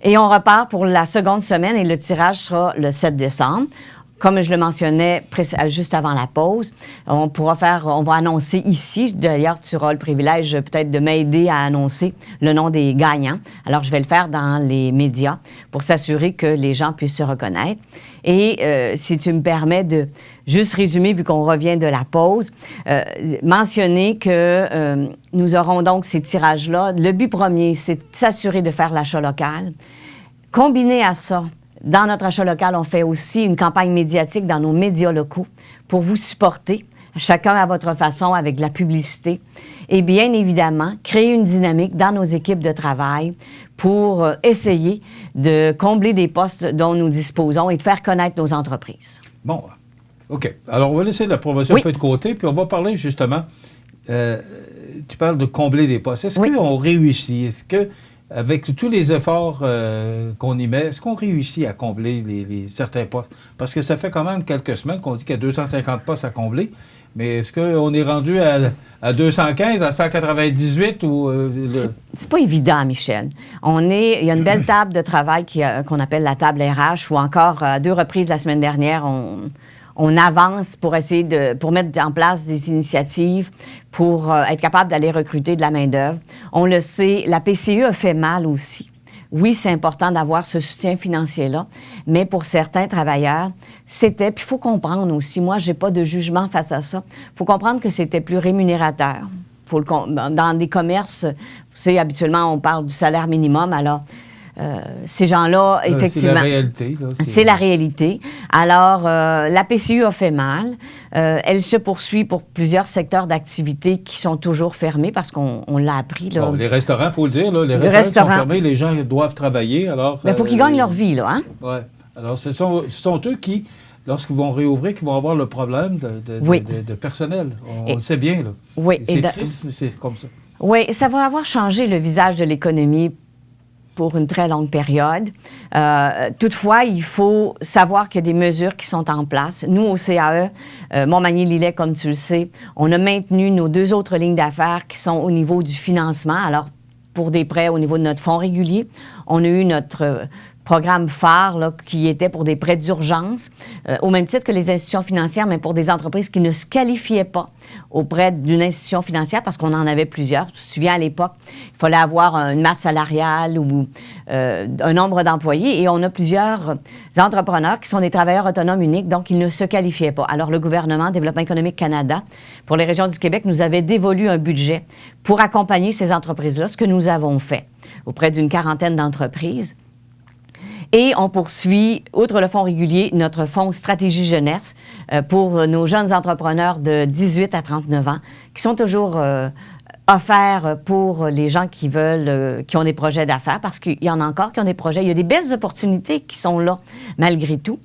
Et on repart pour la seconde semaine et le tirage sera le 7 décembre. Comme je le mentionnais juste avant la pause, on va annoncer ici. D'ailleurs, tu auras le privilège peut-être de m'aider à annoncer le nom des gagnants. Alors, je vais le faire dans les médias pour s'assurer que les gens puissent se reconnaître. Et si tu me permets de juste résumer, vu qu'on revient de la pause, mentionner que nous aurons donc ces tirages-là. Le but premier, c'est de s'assurer de faire l'achat local. Combiné à ça, dans notre achat local, on fait aussi une campagne médiatique dans nos médias locaux pour vous supporter, chacun à votre façon, avec de la publicité. Et bien évidemment, créer une dynamique dans nos équipes de travail pour essayer de combler des postes dont nous disposons et de faire connaître nos entreprises. Bon, OK. Alors, on va laisser la promotion un peu de côté, puis on va parler justement, tu parles de combler des postes. Est-ce qu'on réussit? Est-ce que avec tous les efforts qu'on y met, est-ce qu'on réussit à combler certains postes? Parce que ça fait quand même quelques semaines qu'on dit qu'il y a 250 postes à combler, mais est-ce qu'on est rendu à 215, à 198 ou... C'est pas évident, Michel. Il y a une belle table de travail qu'on appelle la table RH, ou encore à 2 reprises la semaine dernière, on avance pour essayer pour mettre en place des initiatives pour être capable d'aller recruter de la main-d'œuvre. On le sait, la PCU a fait mal aussi. Oui, c'est important d'avoir ce soutien financier-là, mais pour certains travailleurs, puis il faut comprendre aussi, moi, j'ai pas de jugement face à ça, il faut comprendre que c'était plus rémunérateur. Dans des commerces, vous savez, habituellement, on parle du salaire minimum, alors ces gens-là, effectivement... C'est la réalité. Là, c'est la réalité. Alors, la PCU a fait mal. Elle se poursuit pour plusieurs secteurs d'activité qui sont toujours fermés parce qu'on l'a appris. Là. Bon, les restaurants, il faut le dire, là, les restaurants sont fermés, les gens doivent travailler. Alors, il faut qu'ils gagnent leur vie, là. Hein? Oui. Alors, ce sont eux qui, lorsqu'ils vont réouvrir, qui vont avoir le problème de personnel. On le sait bien, là. Oui. C'est triste, mais c'est comme ça. Oui, ça va avoir changé le visage de l'économie pour une très longue période. Toutefois, il faut savoir qu'il y a des mesures qui sont en place. Nous, au CAE, Montmagny-Lillet, comme tu le sais, on a maintenu nos 2 autres lignes d'affaires qui sont au niveau du financement. Alors, pour des prêts au niveau de notre fonds régulier, on a eu notre programme phare là, qui était pour des prêts d'urgence, au même titre que les institutions financières, mais pour des entreprises qui ne se qualifiaient pas auprès d'une institution financière parce qu'on en avait plusieurs. Tu te souviens, à l'époque, il fallait avoir une masse salariale ou un nombre d'employés et on a plusieurs entrepreneurs qui sont des travailleurs autonomes uniques, donc ils ne se qualifiaient pas. Alors, le gouvernement, Développement économique Canada, pour les régions du Québec, nous avait dévolu un budget pour accompagner ces entreprises-là, ce que nous avons fait auprès d'une 40aine d'entreprises. Et on poursuit, outre le fonds régulier, notre fonds stratégie jeunesse pour nos jeunes entrepreneurs de 18 à 39 ans qui sont toujours offerts pour les gens qui veulent, qui ont des projets d'affaires, parce qu'il y en a encore qui ont des projets. Il y a des belles opportunités qui sont là, malgré tout.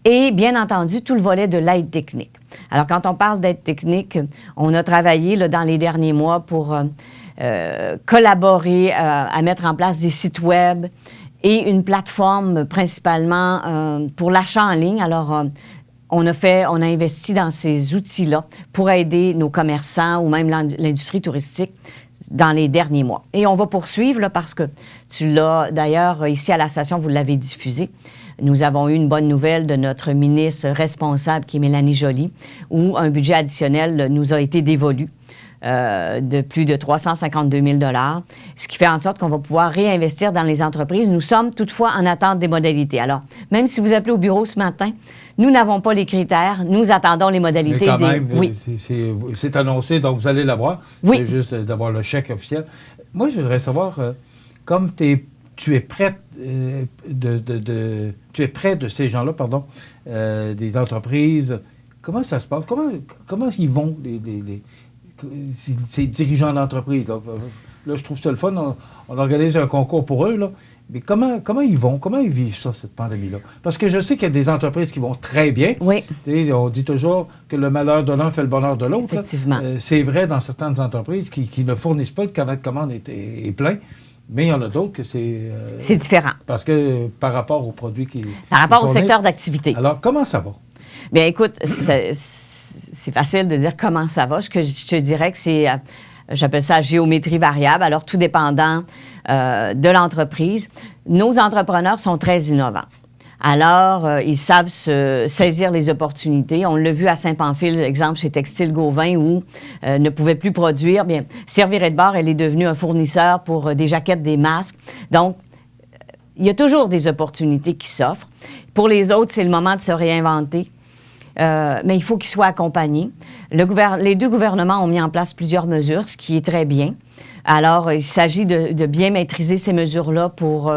Et bien entendu, tout le volet de l'aide technique. Alors, quand on parle d'aide technique, on a travaillé là, dans les derniers mois pour collaborer à mettre en place des sites web, et une plateforme principalement pour l'achat en ligne. Alors, on a investi dans ces outils-là pour aider nos commerçants ou même l'industrie touristique dans les derniers mois. Et on va poursuivre, là, parce que tu l'as d'ailleurs ici à la station, vous l'avez diffusé. Nous avons eu une bonne nouvelle de notre ministre responsable, qui est Mélanie Joly, où un budget additionnel nous a été dévolu. De plus de 352 000 $, ce qui fait en sorte qu'on va pouvoir réinvestir dans les entreprises. Nous sommes toutefois en attente des modalités. Alors, même si vous appelez au bureau ce matin, nous n'avons pas les critères, nous attendons les modalités. Mais quand même, oui. c'est annoncé, donc vous allez l'avoir. Oui. C'est juste d'avoir le chèque officiel. Moi, je voudrais savoir, comme tu es près de ces gens-là, des entreprises, comment ça se passe? Comment ils vont, ces dirigeants d'entreprise? Là, je trouve ça le fun. On organise un concours pour eux, là. Mais comment ils vont? Comment ils vivent ça, cette pandémie-là? Parce que je sais qu'il y a des entreprises qui vont très bien. Oui. On dit toujours que le malheur de l'un fait le bonheur de l'autre. Effectivement. C'est vrai dans certaines entreprises qui ne fournissent pas, le carnet de commande est plein. Mais il y en a d'autres que c'est... c'est différent. Parce que par rapport aux produits qui... Par rapport au secteur d'activité. Alors, comment ça va? Bien, écoute, c'est facile de dire comment ça va. Ce que je te dirais que c'est, j'appelle ça géométrie variable, alors tout dépendant de l'entreprise. Nos entrepreneurs sont très innovants. Alors, ils savent saisir les opportunités. On l'a vu à Saint-Pamphile, exemple chez Textile Gauvin, où ne pouvait plus produire. Bien, Serviret de Bar, elle est devenue un fournisseur pour des jaquettes, des masques. Donc, il y a toujours des opportunités qui s'offrent. Pour les autres, c'est le moment de se réinventer. Mais il faut qu'ils soient accompagnés. Les 2 gouvernements ont mis en place plusieurs mesures, ce qui est très bien. Alors, il s'agit de bien maîtriser ces mesures-là pour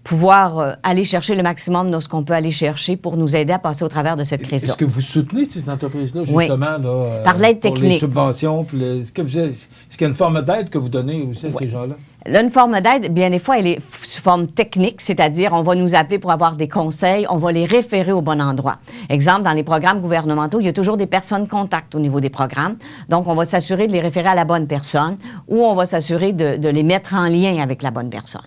pouvoir aller chercher le maximum de ce qu'on peut aller chercher pour nous aider à passer au travers de cette crise-là. Est-ce que vous soutenez ces entreprises-là, justement? Oui. Là, par l'aide technique. Pour les subventions. Est-ce qu'il y a une forme d'aide que vous donnez aussi à ces gens-là? Là, une forme d'aide, bien des fois, elle est sous forme technique, c'est-à-dire on va nous appeler pour avoir des conseils, on va les référer au bon endroit. Exemple, dans les programmes gouvernementaux, il y a toujours des personnes contact au niveau des programmes. Donc, on va s'assurer de les référer à la bonne personne ou on va s'assurer de les mettre en lien avec la bonne personne.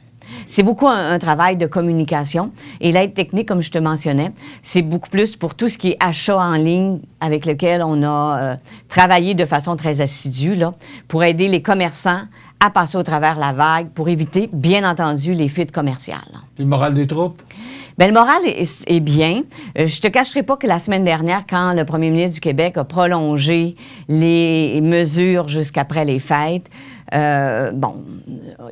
C'est beaucoup un travail de communication. Et l'aide technique, comme je te mentionnais, c'est beaucoup plus pour tout ce qui est achat en ligne avec lequel on a travaillé de façon très assidue, là, pour aider les commerçants à passer au travers la vague, pour éviter, bien entendu, les fuites commerciales. Puis le moral des troupes? Bien, le moral est bien. Je te cacherai pas que la semaine dernière, quand le premier ministre du Québec a prolongé les mesures jusqu'après les fêtes, il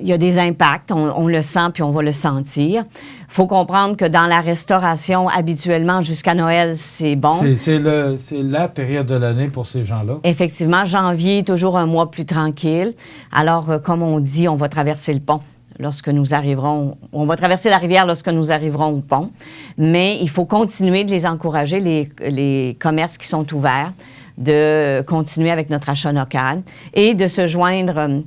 y a des impacts, on le sent puis on va le sentir. Il faut comprendre que dans la restauration, habituellement, jusqu'à Noël, c'est bon. C'est la période de l'année pour ces gens-là. Effectivement, janvier est toujours un mois plus tranquille. Alors, comme on dit, on va traverser le pont. lorsque nous arriverons. On va traverser la rivière lorsque nous arriverons au pont, mais il faut continuer de les encourager, les commerces qui sont ouverts, de continuer avec notre achat local et de se joindre,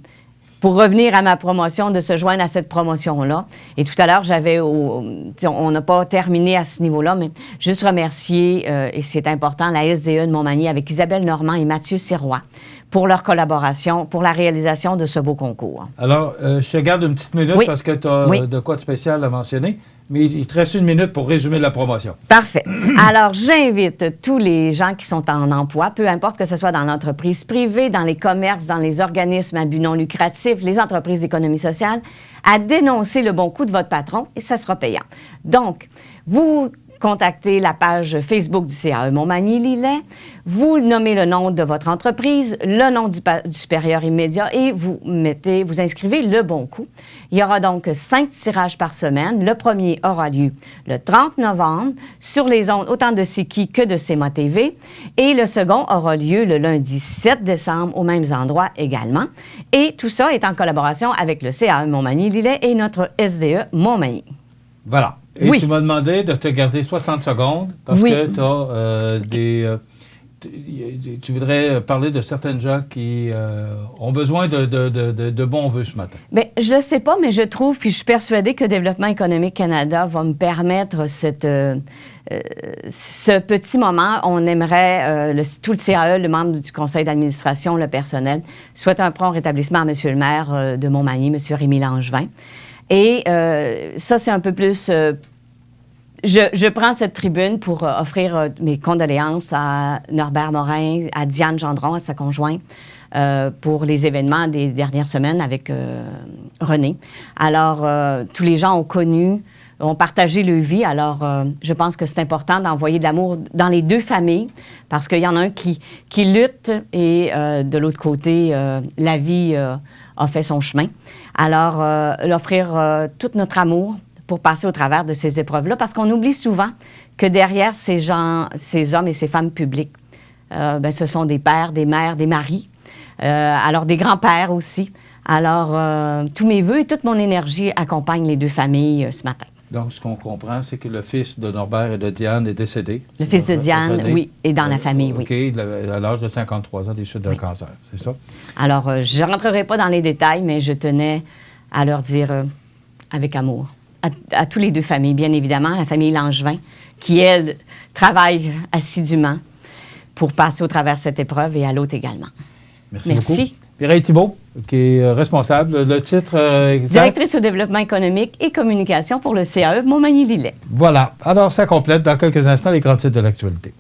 pour revenir à ma promotion, de se joindre à cette promotion-là. Et tout à l'heure, on n'a pas terminé à ce niveau-là, mais juste remercier, et c'est important, la SDE de Montmagny avec Isabelle Normand et Mathieu Sirois pour leur collaboration, pour la réalisation de ce beau concours. Alors, je te garde une petite minute parce que tu as de quoi de spécial à mentionner, mais il te reste une minute pour résumer la promotion. Parfait. Alors, j'invite tous les gens qui sont en emploi, peu importe que ce soit dans l'entreprise privée, dans les commerces, dans les organismes à but non lucratif, les entreprises d'économie sociale, à dénoncer le bon coup de votre patron et ça sera payant. Donc, vous contactez la page Facebook du CAE Montmagny-Lillet, vous nommez le nom de votre entreprise, le nom du supérieur immédiat et vous inscrivez le bon coup. Il y aura donc 5 tirages par semaine. Le premier aura lieu le 30 novembre sur les ondes autant de CKI que de CMA TV et le second aura lieu le lundi 7 décembre aux mêmes endroits également. Et tout ça est en collaboration avec le CAE Montmagny-Lillet et notre SDE Montmagny. Voilà. Et tu m'as demandé de te garder 60 secondes parce que tu voudrais parler de certaines gens qui ont besoin de bons vœux ce matin. Bien, je le sais pas, mais je trouve, puis je suis persuadée que Développement économique Canada va me permettre ce petit moment. On aimerait, tout le CAE, le membre du conseil d'administration, le personnel, souhaite un prompt rétablissement à M. le maire de Montmagny, M. Rémy Langevin. Et ça, c'est un peu plus... Je prends cette tribune pour offrir mes condoléances à Norbert Morin, à Diane Gendron, à sa conjointe, pour les événements des dernières semaines avec René. Alors, tous les gens ont partagé leur vie. Alors, je pense que c'est important d'envoyer de l'amour dans les deux familles parce qu'il y en a un qui lutte et de l'autre côté, la vie a fait son chemin. Alors, offrir tout notre amour pour passer au travers de ces épreuves-là parce qu'on oublie souvent que derrière ces hommes et ces femmes publiques, ce sont des pères, des mères, des maris, alors des grands-pères aussi. Alors, tous mes vœux et toute mon énergie accompagnent les deux familles ce matin. Donc, ce qu'on comprend, c'est que le fils de Norbert et de Diane est décédé. Le fils de Diane, oui, est dans la famille, oui. OK, à l'âge de 53 ans, des suites d'un cancer, c'est ça? Alors, je ne rentrerai pas dans les détails, mais je tenais à leur dire avec amour. À tous les deux familles, bien évidemment, la famille Langevin, qui, elle, travaille assidûment pour passer au travers cette épreuve, et à l'autre également. Merci beaucoup. Mireille Thibault, qui est responsable. Le titre exact? Directrice au développement économique et communication pour le CAE Montmagny-Lillet. Voilà. Alors, ça complète dans quelques instants les grands titres de l'actualité.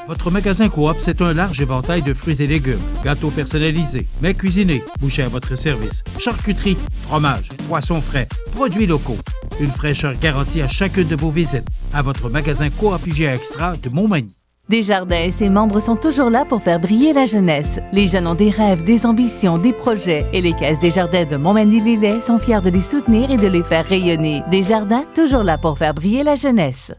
Votre magasin Coop, c'est un large éventail de fruits et légumes, gâteaux personnalisés, mets cuisinés, bouchers à votre service, charcuterie, fromage, poissons frais, produits locaux. Une fraîcheur garantie à chacune de vos visites à votre magasin Coop IGA Extra de Montmagny. Desjardins et ses membres sont toujours là pour faire briller la jeunesse. Les jeunes ont des rêves, des ambitions, des projets et les caisses Desjardins de Montmagny-Lillet sont fiers de les soutenir et de les faire rayonner. Desjardins, toujours là pour faire briller la jeunesse.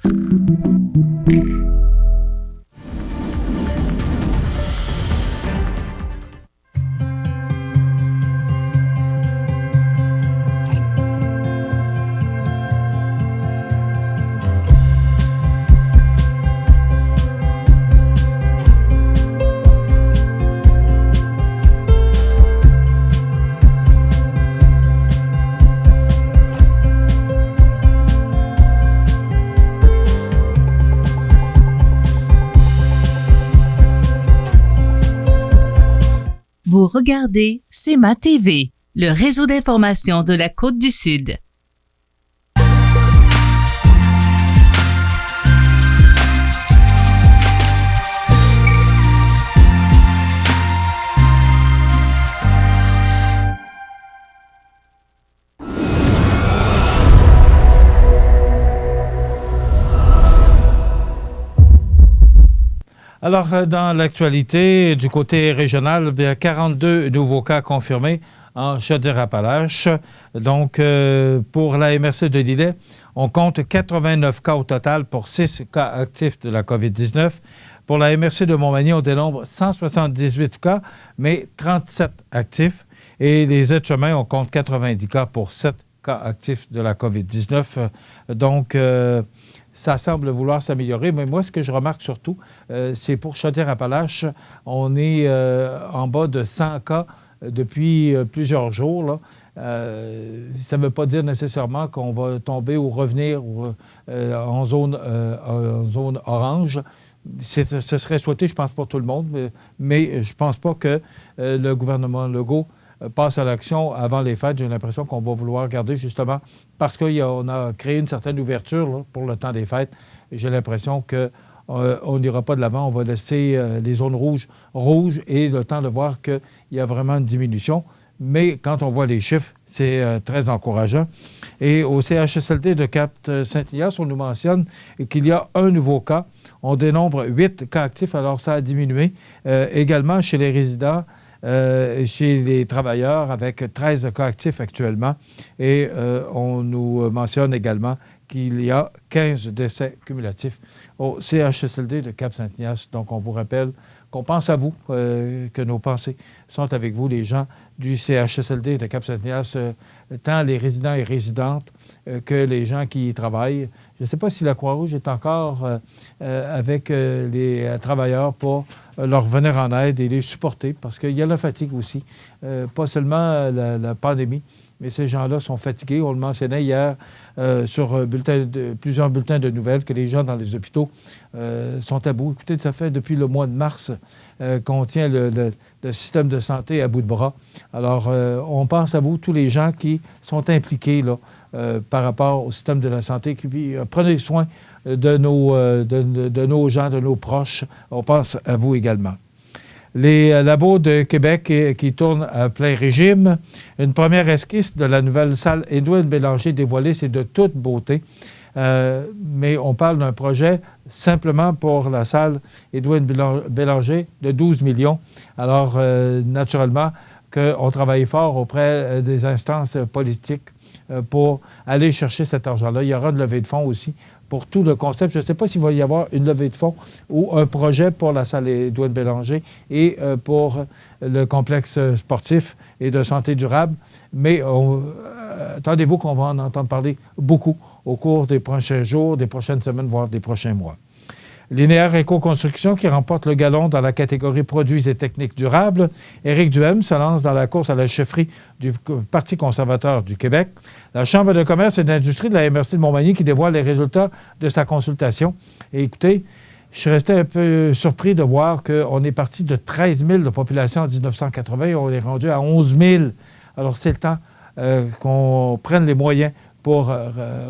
Vous regardez CMA TV, le réseau d'information de la Côte-du-Sud. Alors, dans l'actualité, du côté régional, il y a 42 nouveaux cas confirmés en Chaudière-Appalaches. Donc, pour la MRC de Lillet, on compte 89 cas au total pour 6 cas actifs de la COVID-19. Pour la MRC de Montmagny, on dénombre 178 cas, mais 37 actifs. Et les aides-chemins, on compte 90 cas pour 7 cas actifs de la COVID-19. Donc, ça semble vouloir s'améliorer. Mais moi, ce que je remarque surtout, c'est pour Chaudière-Appalaches, on est en bas de 100 cas depuis plusieurs jours, là. Ça ne veut pas dire nécessairement qu'on va tomber ou revenir en zone orange. Ce serait souhaité, je pense, pour tout le monde, mais je ne pense pas que le gouvernement Legault passe à l'action avant les fêtes. J'ai l'impression qu'on va vouloir garder justement parce qu'on a créé une certaine ouverture là, pour le temps des fêtes. J'ai l'impression qu'on n'ira pas de l'avant. On va laisser les zones rouges et le temps de voir qu'il y a vraiment une diminution. Mais quand on voit les chiffres, c'est très encourageant. Et au CHSLD de Cap-Saint-Ignace, on nous mentionne qu'il y a un nouveau cas. On dénombre 8 cas actifs, alors ça a diminué. Également chez les résidents, chez les travailleurs, avec 13 cas actifs actuellement. Et on nous mentionne également qu'il y a 15 décès cumulatifs au CHSLD de Cap-Saint-Ignace. Donc, on vous rappelle qu'on pense à vous, que nos pensées sont avec vous, les gens du CHSLD de Cap-Saint-Ignace, tant les résidents et résidentes que les gens qui y travaillent. Je ne sais pas si la Croix-Rouge est encore avec les travailleurs pour leur venir en aide et les supporter, parce qu'il y a la fatigue aussi, pas seulement la pandémie, mais ces gens-là sont fatigués. On le mentionnait hier sur plusieurs bulletins de nouvelles que les gens dans les hôpitaux sont à bout. Écoutez, ça fait depuis le mois de mars qu'on tient le système de santé à bout de bras. Alors, on pense à vous, tous les gens qui sont impliqués là, par rapport au système de la santé. Puis, prenez soin de nos gens, de nos proches. On pense à vous également. Les labos de Québec qui tournent à plein régime. Une première esquisse de la nouvelle salle Édouard Bélanger dévoilée, c'est de toute beauté. Mais on parle d'un projet simplement pour la salle Édouard Bélanger de 12 millions. Alors, naturellement, qu'on travaille fort auprès des instances politiques pour aller chercher cet argent-là. Il y aura une levée de fonds aussi pour tout le concept. Je ne sais pas s'il va y avoir une levée de fonds ou un projet pour la salle Édouard Bélanger et pour le complexe sportif et de santé durable. Mais attendez-vous qu'on va en entendre parler beaucoup au cours des prochains jours, des prochaines semaines, voire des prochains mois. Linéaire Éco-Construction qui remporte le galon dans la catégorie produits et techniques durables. Éric Duhem se lance dans la course à la chefferie du Parti conservateur du Québec. La Chambre de commerce et d'industrie de la MRC de Montmagny qui dévoile les résultats de sa consultation. Et écoutez, je suis resté un peu surpris de voir qu'on est parti de 13 000 de population en 1980 et on est rendu à 11 000. Alors, c'est le temps qu'on prenne les moyens pour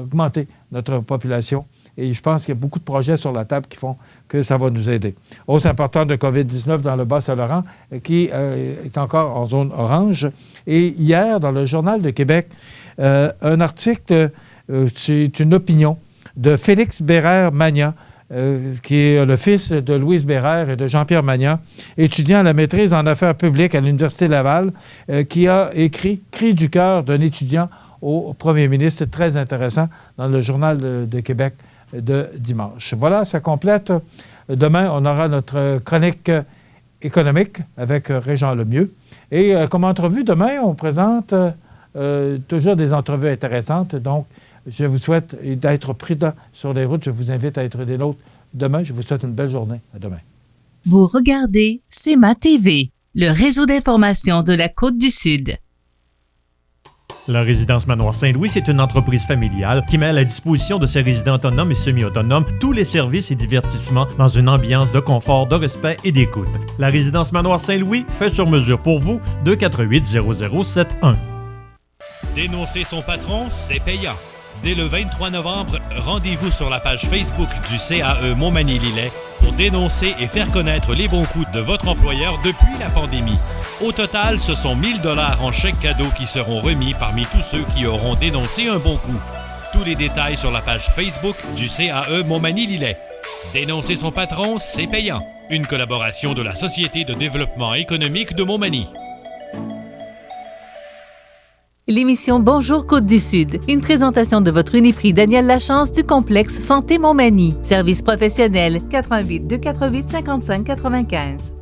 augmenter notre population. Et je pense qu'il y a beaucoup de projets sur la table qui font que ça va nous aider. Hausse importante de COVID-19 dans le Bas-Saint-Laurent qui est encore en zone orange. Et hier, dans le Journal de Québec, un article, c'est une opinion de Félix Bérère-Magnan, qui est le fils de Louise Bérère et de Jean-Pierre Magnan, étudiant à la maîtrise en affaires publiques à l'Université Laval, qui a écrit « Cri du cœur d'un étudiant au premier ministre ». C'est très intéressant dans le Journal de Québec de dimanche. Voilà, ça complète. Demain, on aura notre chronique économique avec Régent Lemieux. Et comme entrevue, demain, on présente toujours des entrevues intéressantes. Donc, je vous souhaite d'être prudent sur les routes. Je vous invite à être des nôtres demain. Je vous souhaite une belle journée. À demain. Vous regardez CEMA TV, le réseau d'information de la Côte-du-Sud. La résidence Manoir Saint-Louis, c'est une entreprise familiale qui met à la disposition de ses résidents autonomes et semi-autonomes tous les services et divertissements dans une ambiance de confort, de respect et d'écoute. La résidence Manoir Saint-Louis fait sur mesure pour vous, 248-0071. Dénoncer son patron, c'est payant. Dès le 23 novembre, rendez-vous sur la page Facebook du CAE Montmagny-Lillet pour dénoncer et faire connaître les bons coups de votre employeur depuis la pandémie. Au total, ce sont 1 000 $ en chèque cadeau qui seront remis parmi tous ceux qui auront dénoncé un bon coup. Tous les détails sur la page Facebook du CAE Montmagny-Lillet. Dénoncer son patron, c'est payant. Une collaboration de la Société de développement économique de Montmagny. L'émission Bonjour Côte-du-Sud, une présentation de votre Uniprix Daniel Lachance du complexe Santé Montmagny. Service professionnel 88 248 55 95.